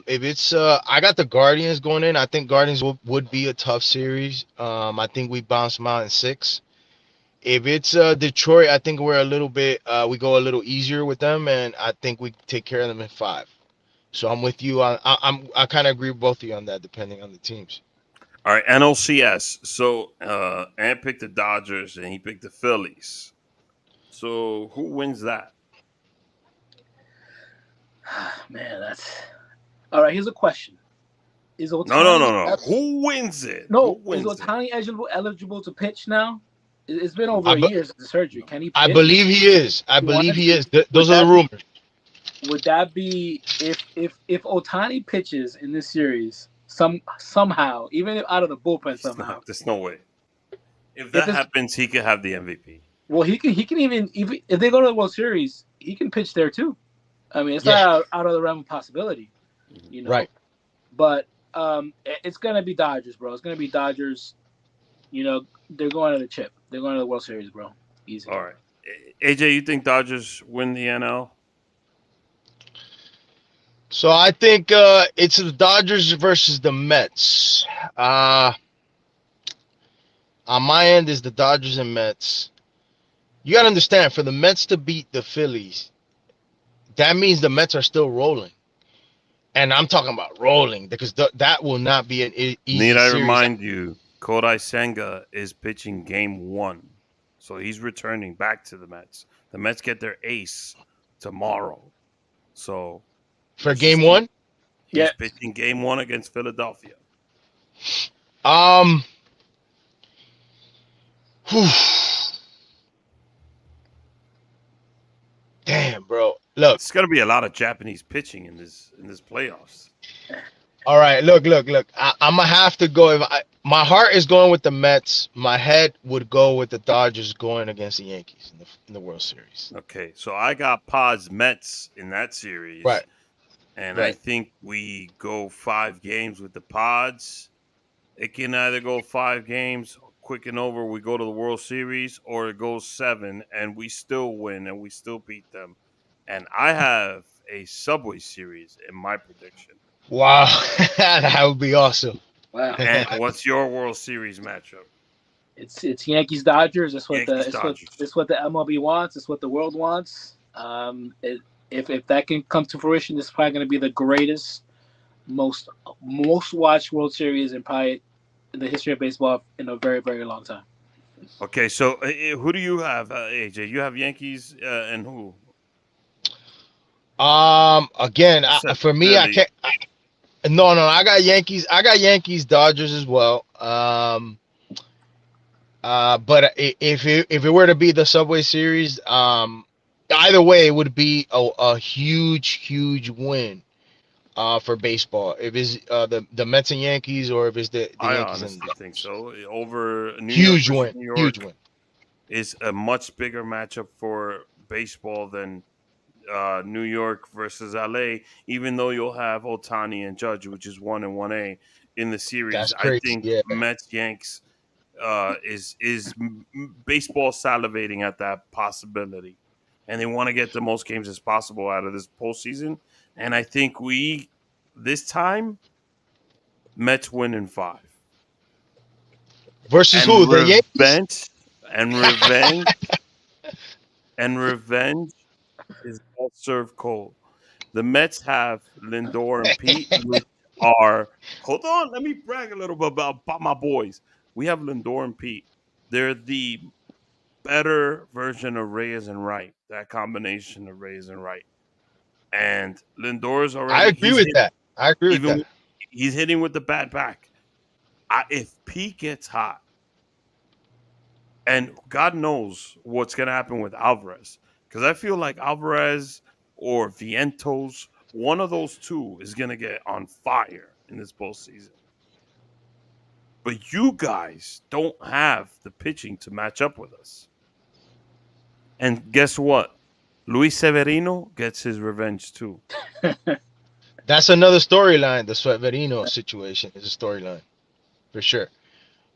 If it's, I got the Guardians going in. I think Guardians would be a tough series. I think we bounce them out in 6. If it's Detroit, I think we're a little bit. We go a little easier with them, and I think we take care of them in 5. So I'm with you. I kind of agree with both of you on that, depending on the teams. All right, NLCS. So Ant picked the Dodgers and he picked the Phillies. So who wins that? Man, that's all right. Here's a question: Is No, Otani? Who wins it? Who No, is wins it? Otani eligible to pitch now? It's been over I, a be- year since the surgery. Can he I pitch? believe he is. I He believe wants he to. is. Would Those are the that rumors. would that be if Otani pitches in this series somehow, even if out of the bullpen He's not. somehow? There's no way. If If that it's happens, he could have the MVP. well, he can even if they go to the World Series, he can pitch there too. I mean, it's Yeah. not out of the realm of possibility, you know. Right. But it's gonna be Dodgers, bro. It's gonna be Dodgers. They're going to the chip. They're going to the World Series, bro. Easy. All right, AJ, you think Dodgers win the NL? So I think it's the Dodgers versus the Mets. Uh, on my end is the Dodgers and Mets. You got to understand, for the Mets to beat the Phillies, that means the Mets are still rolling. And I'm talking about rolling because that will not be an Need easy I series. remind you, Kodai Senga is pitching Game 1, so he's returning back to the Mets. The Mets get their ace tomorrow, so For let's game just keep. one. Yeah. He's pitching Game 1 against Philadelphia. Um, whew. Damn, bro. Look, It's going to be a lot of Japanese pitching in this playoffs. all right. Look. I'm gonna have to go. My heart is going with the Mets. My head would go with the Dodgers going against the Yankees in the World Series. Okay, so I got Pods Mets in that series, Right. and I think we go 5 games with the Pods. It can either go 5 games, quick and over, we go to the World Series, or it goes 7 and we still win and we still beat them. And I have a Subway Series in my prediction. Wow, that would be awesome. Wow. And what's your World Series matchup? It's Yankees Dodgers. It's what Yankees Dodgers. it's what the MLB wants. It's what the world wants. If that can come to fruition, this is probably going to be the greatest, most watched World Series in probably in the history of baseball in a very, very long time. Okay, so who do you have, AJ? You have Yankees and who? Again, for me, I Philly. can't. No, I got Yankees. I got Yankees, Dodgers as well. But if it were to be the Subway Series, either way, it would be a huge win, for baseball. If it's the Mets and Yankees, or if it's the I Yankees and honestly think so. Over New York huge versus win, New York huge win. is a much bigger matchup for baseball than New York versus LA. Even though you'll have Otani and Judge, which is 1 and 1A in the series, That's I crazy. think Yeah. Mets Yanks is baseball salivating at that possibility, and they want to get the most games as possible out of this postseason. And I think this time Mets win in 5. Versus And who? The Yankees. revenge is best served cold. The Mets have Lindor and Pete, which are hold on, let me brag a little bit about my boys, We have Lindor and Pete. They're the better version of Reyes and Wright. That combination of Reyes and Wright. And Lindor's I already agree with that. I agree with that. he's hitting with the bat back. If Pete gets hot, and God knows what's gonna happen with Alvarez, because I feel like Alvarez or Vientos, one of those two is gonna get on fire in this postseason. But you guys don't have the pitching to match up with us. And guess what? Luis Severino gets his revenge too. That's another storyline. The Severino situation is a storyline for sure.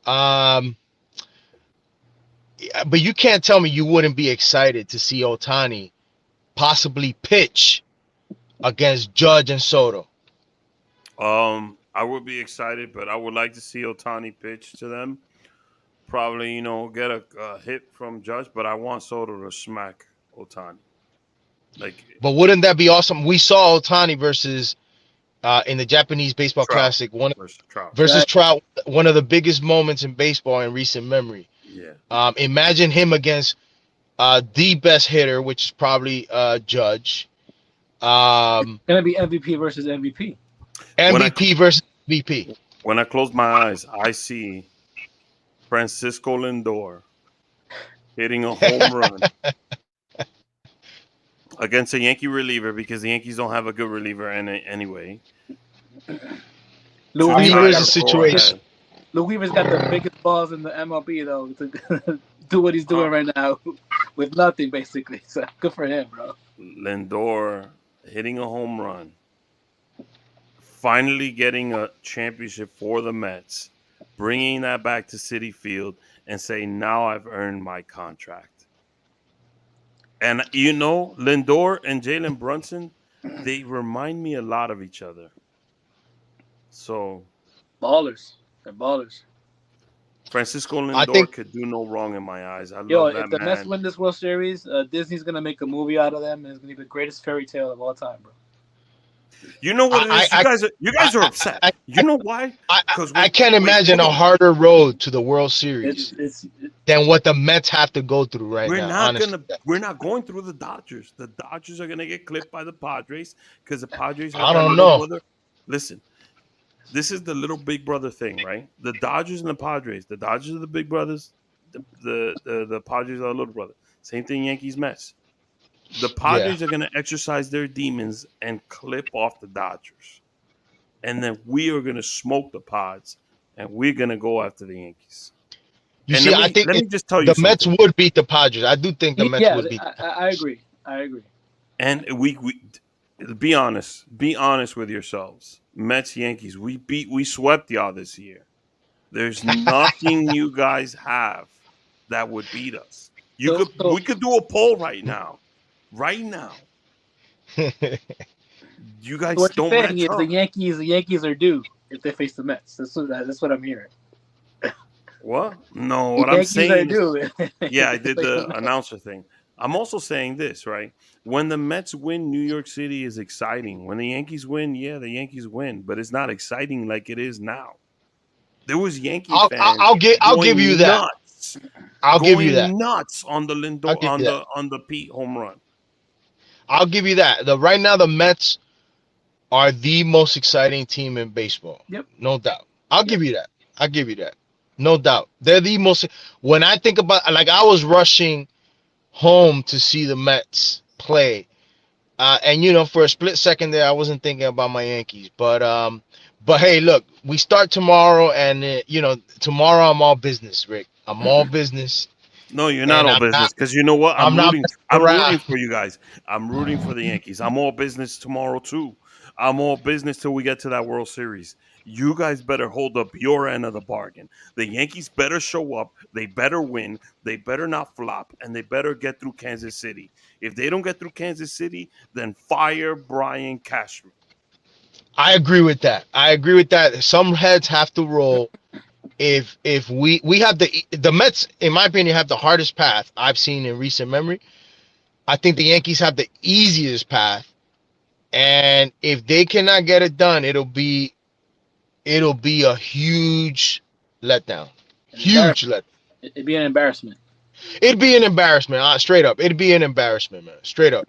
Um, but you can't tell me you wouldn't be excited to see Otani possibly pitch against Judge and Soto. I would be excited, but I would like to see Otani pitch to them. Probably, get a hit from Judge, but I want Soto to smack Otani. Like, But wouldn't that be awesome? We saw Otani versus in the Japanese Baseball Trout Classic, versus Trout. Trout, one of the biggest moments in baseball in recent memory. Yeah. Imagine him against the best hitter, which is probably Judge. Gonna be MVP versus MVP. MVP versus MVP. When I close my eyes, I see Francisco Lindor hitting a home run against a Yankee reliever, because the Yankees don't have a good reliever anyway. Lou Here's the situation. Lou Weaver's got the biggest balls in the MLB, though, to do what he's doing right now with nothing, basically. So good for him, bro. Lindor hitting a home run, finally getting a championship for the Mets, bringing that back to Citi Field, and saying, now I've earned my contract. And, Lindor and Jalen Brunson, they remind me a lot of each other. So, ballers. They're ballers. Francisco Lindor could do no wrong in my eyes. I love that if the man. Mets win this World Series, Disney's going to make a movie out of them, and it's going to be the greatest fairy tale of all time, bro. You know what it is? You guys are upset. You know why? Because I can't imagine a harder road to the World Series than what the Mets have to go through right now. We're not going through the Dodgers. The Dodgers are gonna get clipped by the Padres because the Padres. I don't know. Listen, this is the little big brother thing, right? The Dodgers and the Padres. The Dodgers are the big brothers. The Padres are the little brother. Same thing, Yankees, Mets. The Padres are going to exercise their demons and clip off the Dodgers. And then we are going to smoke the Pods, and we're going to go after the Yankees. I think let me just tell you the something. Mets would beat the Padres. I do think the Mets would beat. I agree. And we be honest. Be honest with yourselves. Mets, Yankees, we swept y'all this year. There's nothing you guys have that would beat us. We could do a poll right now. Right now, you guys what don't you're match saying up. The Yankees are due if they face the Mets. That's what I'm hearing. What? No, what I'm saying are due. Yeah, I did the announcer thing. I'm also saying this, right? When the Mets win, New York City is exciting. When the Yankees win, the Yankees win, but it's not exciting like it is now. There was Yankee fans. I'll give you that. I'll give you that. Nuts on the Lindor on the Pete home run. I'll give you that. Right now, the Mets are the most exciting team in baseball. Yep. No doubt. I'll give you that. No doubt. They're the most. When I think about, I was rushing home to see the Mets play. And, for a split second there, I wasn't thinking about my Yankees. But hey, look, we start tomorrow. And, tomorrow I'm all business, Rick. I'm all business. No, you're not all business, because you know what? I'm rooting for you guys. I'm rooting for the Yankees. I'm all business tomorrow too. I'm all business till we get to that World Series. You guys better hold up your end of the bargain. The Yankees better show up. They better win. They better not flop, and they better get through Kansas City. If they don't get through Kansas City, then fire Brian Cashman. I agree with that. Some heads have to roll. If we have the Mets, in my opinion, have the hardest path I've seen in recent memory. I think the Yankees have the easiest path, and if they cannot get it done, it'll be a huge letdown. Huge let. It'd be an embarrassment. It'd be an embarrassment. Straight up. It'd be an embarrassment, man. Straight up.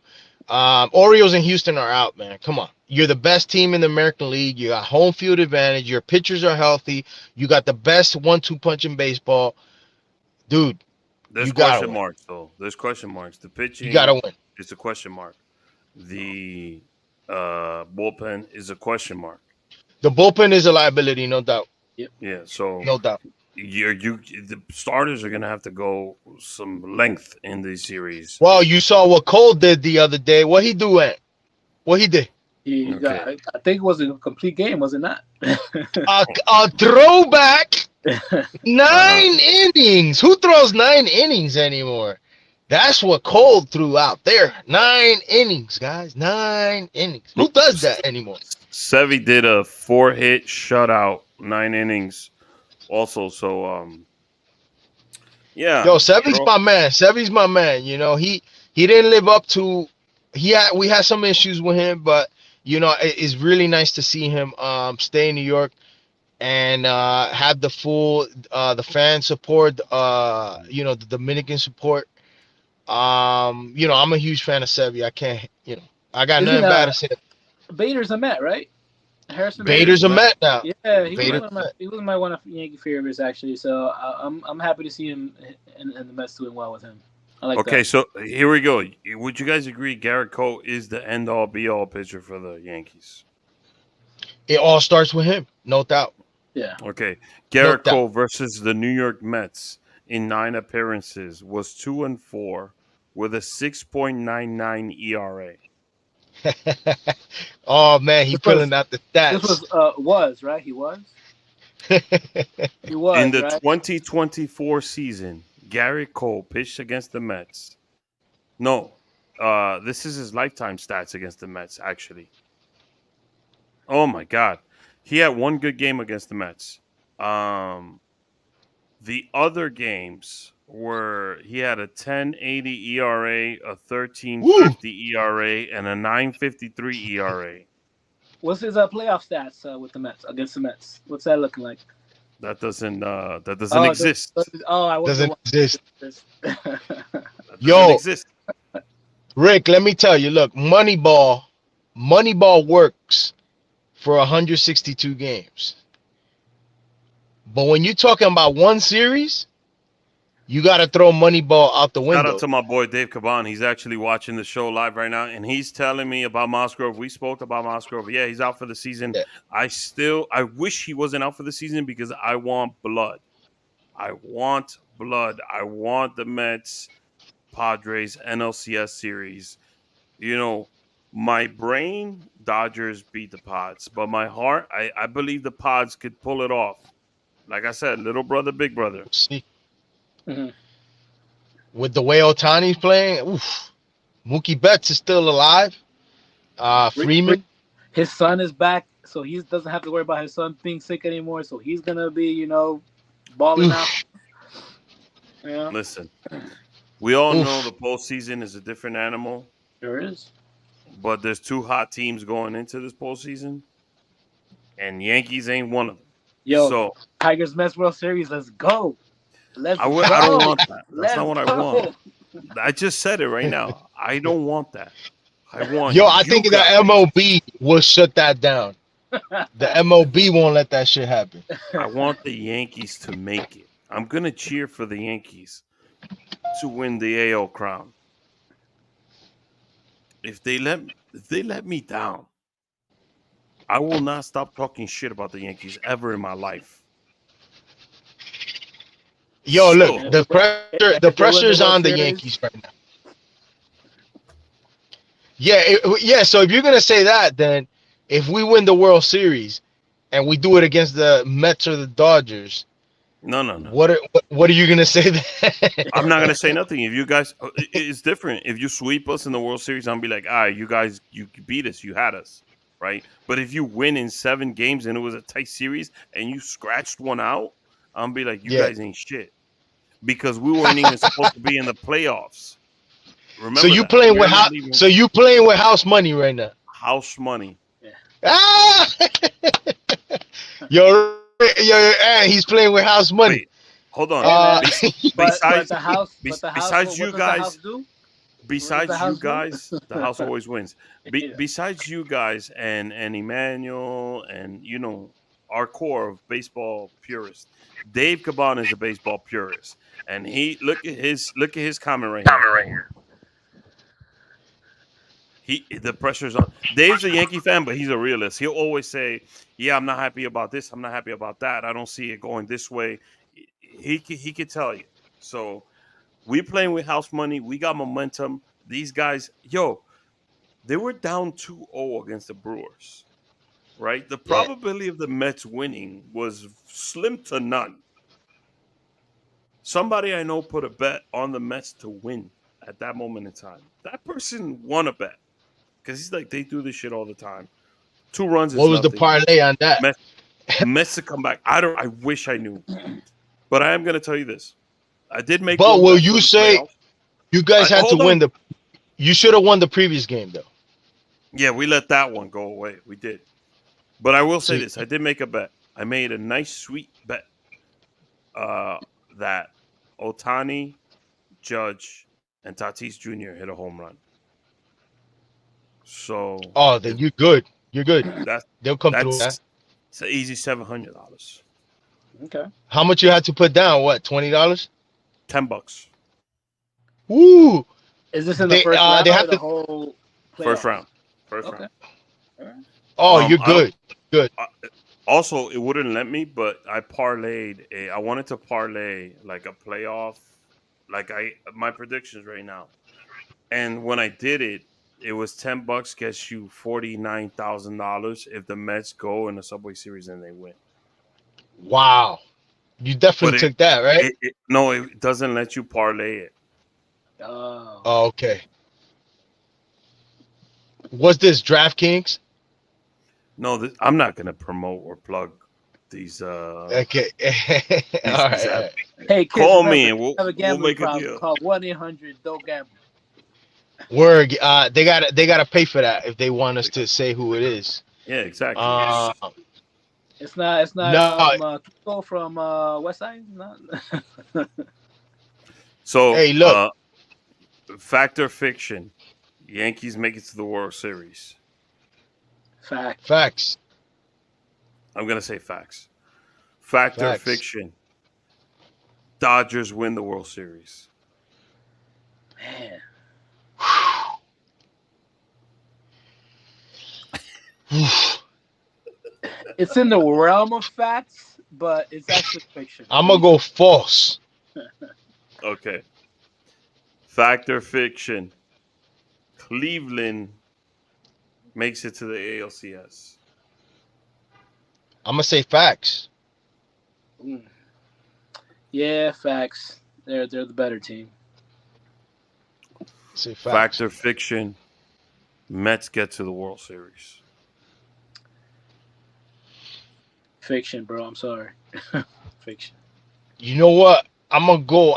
Orioles in Houston are out, man. Come on. You're the best team in the American League. You got home field advantage. Your pitchers are healthy. You got the best 1-2 punch in baseball. Dude, There's you gotta question win. marks, though. There's question marks. The pitching You gotta win. is a question mark. The bullpen is a question mark. The bullpen is a liability, no doubt. Yeah, so No doubt. the starters are gonna have to go some length in these series. Well, you saw what Cole did the other day. What he do, Ant? What he did? He got, I think it was a complete game, was it not? A throwback. 9 innings. Who throws 9 innings anymore? That's what Cole threw out there. 9 innings, guys. 9 innings. Who does that anymore? Sevy did a 4-hit shutout, 9 innings. Also, so yeah. Yo, Sevy's my man. Sevy's my man. You know, he didn't live up to. We had some issues with him, but you know, it's really nice to see him stay in New York and have the full the fan support, you know, the Dominican support. You know, I'm a huge fan of Sevy. I can't, you know, I got nothing bad to say. Bader's a Met, right? Harrison Bader's a Met now. Yeah, he was my one of Yankee favorites actually. So I'm happy to see him and the Mets doing well with him. I like that. So here we go. Would you guys agree Garrett Cole is the end-all be-all pitcher for the Yankees? It all starts with him, no doubt. Yeah. Okay. Garrett Cole versus the New York Mets in 9 appearances was 2-4 with a 6.99 ERA. Oh man, he's pulling out the stats. This was right. He was. He was in the right? 2024 season. Garrett Cole pitched against the Mets. No, this is his lifetime stats against the Mets. Actually, oh my God, he had 1 good game against the Mets. The other games were he had a 10.80 ERA, a 13.50 ERA, and a 9.53 ERA. What's his playoff stats with the Mets against the Mets? What's that looking like? That doesn't exist. I doesn't exist. Yo, exist. Rick, let me tell you. Look, Moneyball works for 162 games. But when you're talking about one series, you got to throw Moneyball out the window. Shout out to my boy Dave Caban. He's actually watching the show live right now, and he's telling me about Musgrove. We spoke about Musgrove. Yeah, he's out for the season. Yeah. I wish he wasn't out for the season because I want blood. I want the Mets, Padres, NLCS series. You know, my brain, Dodgers beat the Pods, but my heart, I believe the Pods could pull it off. Like I said, little brother, big brother. See. Mm-hmm. With the way Ohtani's playing, Mookie Betts is still alive. Freeman, his son is back, so he doesn't have to worry about his son being sick anymore. So he's gonna be, you know, balling out. Yeah. Listen, we all know the postseason is a different animal. Sure is. But there's 2 hot teams going into this postseason, and Yankees ain't one of them. Yo, so, Tigers Mets World Series, let's go. I don't want that. That's not what I want. I just said it right now. I don't want that. I want. Yo, I think the MLB will shut that down. The MLB won't let that shit happen. I want the Yankees to make it. I'm gonna cheer for the Yankees to win the AL crown. If they let me down, I will not stop talking shit about the Yankees ever in my life. Yo, look, the pressure's on the Yankees right now. Yeah, so if you're gonna say that, then if we win the World Series and we do it against the Mets or the Dodgers, no. What are you gonna say then? I'm not gonna say nothing. If you guys, it's different. If you sweep us in the World Series, I'm be like, all right, you guys, you beat us, you had us, right? But if you win in 7 games and it was a tight series and you scratched one out, I'm be like, you guys ain't shit, because we weren't even supposed to be in the playoffs. Remember? So you playing with you playing with house money right now? House money. Yeah. Ah! Yo, he's playing with house money. hold on. Hey, man. But Besides, the house, besides you what does the house guys, do? besides you Do? guys, the house always wins. Yeah. Besides you guys and Emmanuel and our core of baseball purists, Dave Caban is a baseball purist, and he look at his comment right here. The pressure's on. Dave's a Yankee fan, but he's a realist. He'll always say, "Yeah, I'm not happy about this. I'm not happy about that. I don't see it going this way." He could tell you. So we playing with house money. We got momentum. These guys, they were down 2-0 against the Brewers, right? The Yeah. probability of the Mets winning was slim to none. Somebody I know put a bet on the Mets to win at that moment in time. That person won a bet because he's like, they do this shit all the time. 2 runs is What was the nothing. parlay on that? Mets to come back. I wish I knew, but I am going to tell you this. I did make. But one will bet you for the say playoffs. you guys had to Hold on. win You should have won the previous game though. Yeah, we let that one go away. We did. But I will say See. this. I did make a bet. I made a nice, sweet bet that Otani, Judge, and Tatis Jr. hit a home run. So Oh, then you're good. You're good. that's They'll come through. it's an easy $700. Okay. How much you had to put down? What, $20? $10. Woo! Is this in the They, first uh, round they or have the to- whole First playoff? round. First Okay. round. All right. Oh, you're I don't- good. Also, it wouldn't let me, but I parlayed I wanted to parlay like a playoff, my predictions right now. And when I did it, it was $10 gets you $49,000 if the Mets go in the Subway Series and they win. Wow. You definitely But took that, right? no, it doesn't let you parlay it. Oh. Oh, okay. What's this, DraftKings? No, I'm not gonna promote or plug these. Okay. These All right. apps. Hey, kids, Call remember, me if and you have a we'll gambling make a problem, deal. call 1-800-DON'T-GAMBLE. Word. They gotta pay for that if they want us to say who it is. Yeah, exactly. It's not No. Kiko from West Side. No. So, Hey, look. fact or fiction? Yankees make it to the World Series. Fact. Facts. I'm gonna say facts. Fact or Facts. fiction? Dodgers win the World Series. Man. It's in the realm of facts, but it's actually fiction. I'm gonna go false. Okay. Fact or fiction? Cleveland makes it to the ALCS. I'm gonna say facts. Mm. Yeah, facts. They're the better team. Say Fact facts. or fiction? Mets get to the World Series. Fiction, bro. I'm sorry. Fiction. You know what? I'm gonna go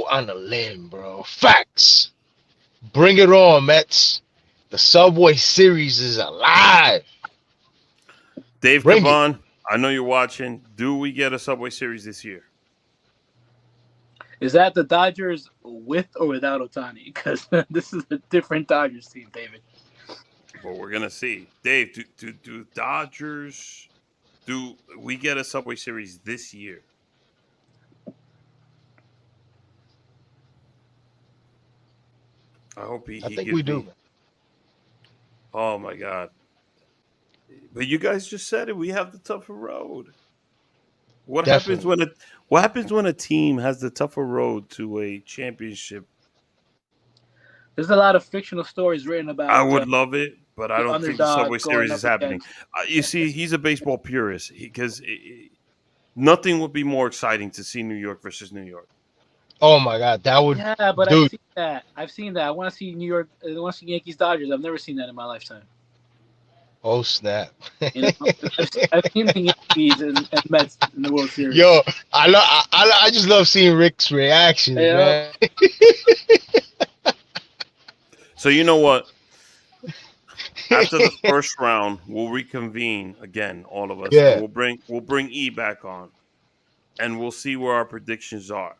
on a limb, bro. Facts. Bring it on, Mets. The Subway Series is alive. Dave Bring Caban, I know you're watching. Do we get a Subway Series this year? Is that the Dodgers with or without Otani? Because this is a different Dodgers team, David. Well, we're gonna see. Dave, do Dodgers? Do we get a Subway Series this year? I hope he I think gives we do. me- Oh my God! But you guys just said it. We have the tougher road. What happens when a team has the tougher road to a championship? There's a lot of fictional stories written about. I would love it, but I the don't think the underdog Subway going Series up is happening. against- You see, he's a baseball purist because nothing would be more exciting to see New York versus New York. Oh my God, that would. Yeah, but Dude. I've seen that. I want to see New York. I want to see Yankees Dodgers. I've never seen that in my lifetime. Oh snap. You know, I've seen the Yankees and Mets in the World Series. Yo, I just love seeing Rick's reactions, Yeah. man. So you know what? After the first round, we'll reconvene again, all of us. Yeah. And we'll bring E back on. and we'll see where our predictions are.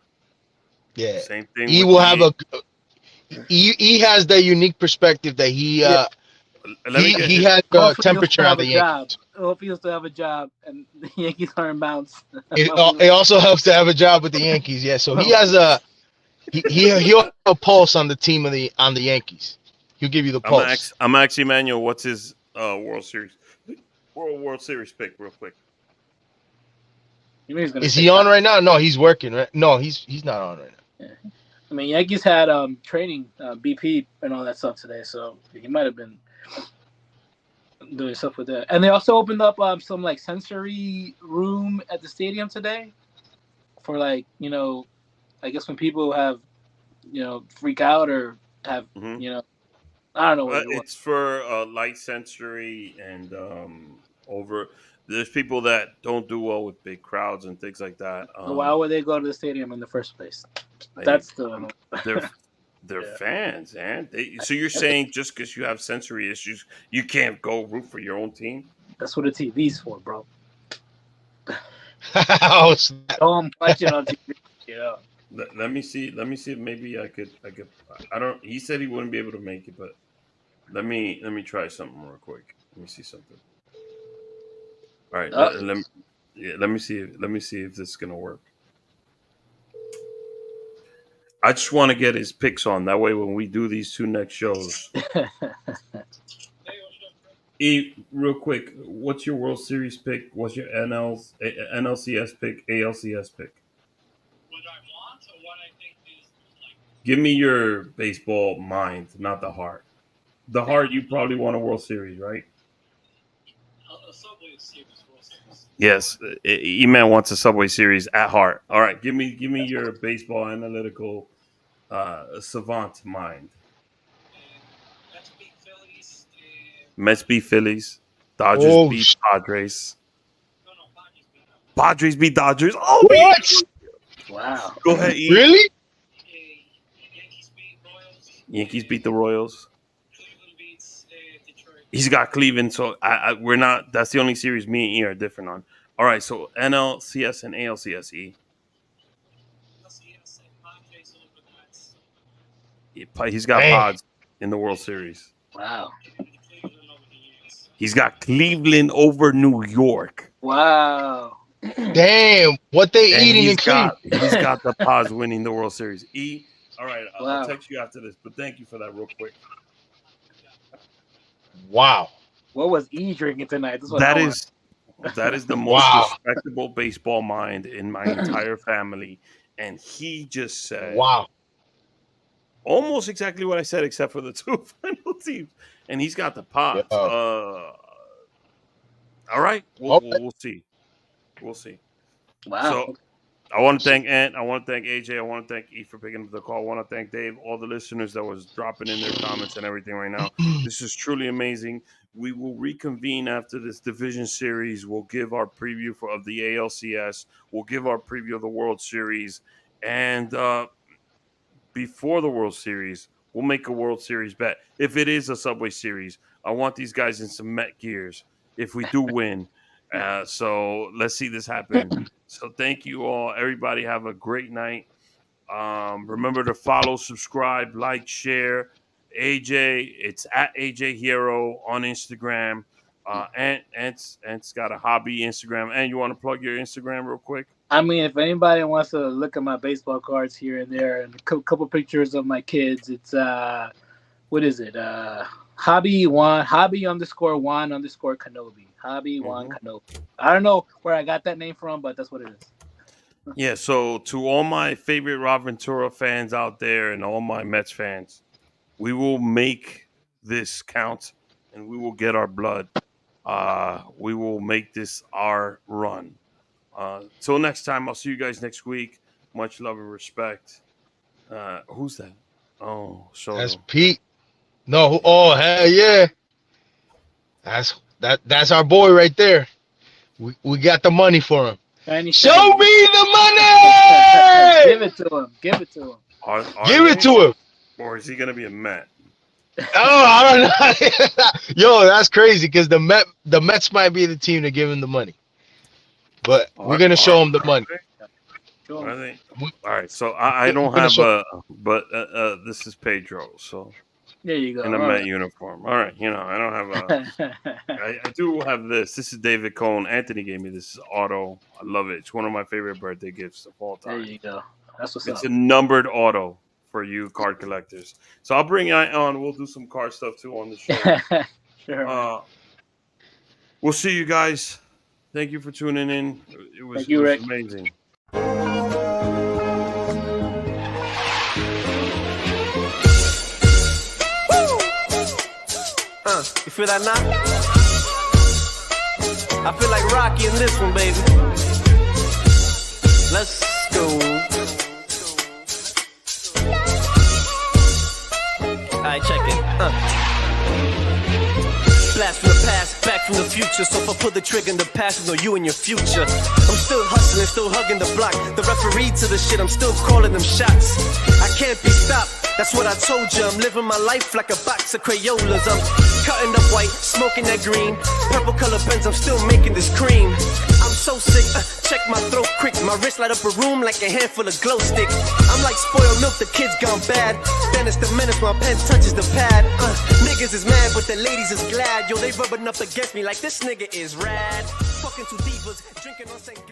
Yeah. Same thing. He with will the have he has that unique perspective that Yeah. Let me get he his, has the Hopefully, he'll temperature still on have the a Yankees. job. Hopefully, he'll still have a job, and the Yankees aren't bounced. It also helps to have a job with the Yankees. Yeah, so he has a he'll have a pulse on the team on the Yankees. He'll give you the pulse. I'm actually Emmanuel. What's his World Series pick, real quick? You know he's gonna Is say he on that. right now? No, he's working. Right? No, he's not on right now. Yeah. I mean, Yankees had training BP and all that stuff today, so he might have been doing stuff with that. And they also opened up some like sensory room at the stadium today for like I guess when people have freak out or have Mm-hmm. I don't know what it was. It's for light sensory and over. There's people that don't do well with big crowds and things like that. Why would they go to the stadium in the first place? They, That's the they're Yeah. fans, and so you're saying just because you have sensory issues, you can't go root for your own team? that's what the TV's for, bro. Oh, snap. Oh, I'm watching on TV. Yeah. Let me see. Let me see if maybe I could. I don't. He said he wouldn't be able to make it, but let me try something real quick. Let me see something. All right. Let me see. Let me see if this is gonna work. I just want to get his picks on. That way, when we do these two next shows, real quick, what's your World Series pick? What's your NLCS pick? ALCS pick? What I want or what I think is like. Give me your baseball mind, not the heart. The heart, you probably want a World Series, right? A Subway Series, World Series. Yes, E-Man wants a Subway Series at heart. All right, give me your baseball analytical savant mind. Mets beat Phillies. Dodgers beat Padres. Padres beat Dodgers. Oh, What? Wow. Go ahead, E. Really? Yankees beat the Royals. He's got Cleveland, so we're not. That's the only series me and E are different on. All right, so NLCS and ALCS, E. He's got Pods in the World Series. Wow. He's got Cleveland over New York. Wow. Damn, what they eating in Cleveland? He's got the Pods winning the World Series. E. All right, Wow. I'll text you after this, but thank you for that real quick. Wow. What was E drinking tonight? That is the most respectable baseball mind in my entire family. And he just said, wow, almost exactly what I said, except for the two final teams. And he's got the Pods. Yeah. All right, we'll see. We'll see. Wow. So I want to thank Ant. I want to thank AJ. I want to thank E for picking up the call. I want to thank Dave, all the listeners that was dropping in their comments and everything right now. This is truly amazing. We will reconvene after this division series. We'll give our preview of the ALCS. We'll give our preview of the World Series. And before the World Series, we'll make a World Series bet. If it is a Subway Series, I want these guys in some Met gears if we do win. So let's see this happen. So thank you all. Everybody have a great night. Remember to follow, subscribe, like, share. AJ, it's at AJ Hierro on Instagram. Ant's got a hobby Instagram. And you want to plug your Instagram real quick? I mean, if anybody wants to look at my baseball cards here and there and a couple pictures of my kids, it's what is it? Hobby _Juan Kenobi. Hobby Juan Kenobi. I don't know where I got that name from, but that's what it is. Yeah, so to all my favorite Rob Ventura fans out there and all my Mets fans, we will make this count and we will get our blood. We will make this our run. Till next time, I'll see you guys next week. Much love and respect. Who's that? Oh, Showdown. That's Pete. No, oh hell yeah. That's our boy right there. We got the money for him. Show me the money. Give it to him. Give it to him. Give it to him. Or is he gonna be a Met? Oh, I don't know. Yo, that's crazy because the Mets might be the team to give him the money. But we're gonna show him the money. Sure. I think. All right, so I don't have Minnesota. but this is Pedro, so There you go. in a All Met uniform. All right, I don't have a. right. I do have this. This is David Cohn. Anthony gave me this auto. I love it. It's one of my favorite birthday gifts of all There time. you go. That's what's It's up. a numbered auto for you card collectors. So I'll bring you on. We'll do some card stuff too on the show. Sure. We'll see you guys. Thank you for tuning in. It was, Thank you, Rick. amazing. You feel that knock? I feel like Rocky in this one, baby. Let's go. Alright, check it. Blast from the past, back from the future. So if I pull the trigger in the past, it's no you and your future. I'm still hustling, still hugging the block. The referee to the shit, I'm still calling them shots. I can't be stopped. That's what I told you. I'm living my life like a box of Crayolas. I'm cutting up white, smoking that green. Purple color pens, I'm still making this cream. I'm so sick, check my throat quick. My wrist light up a room like a handful of glow sticks. I'm like spoiled milk, the kids gone bad. Then it's the minutes my pen touches the pad. Niggas is mad, but the ladies is glad. Yo, they rubbing up against me like this nigga is rad. Fucking two divas, drinking on sangria.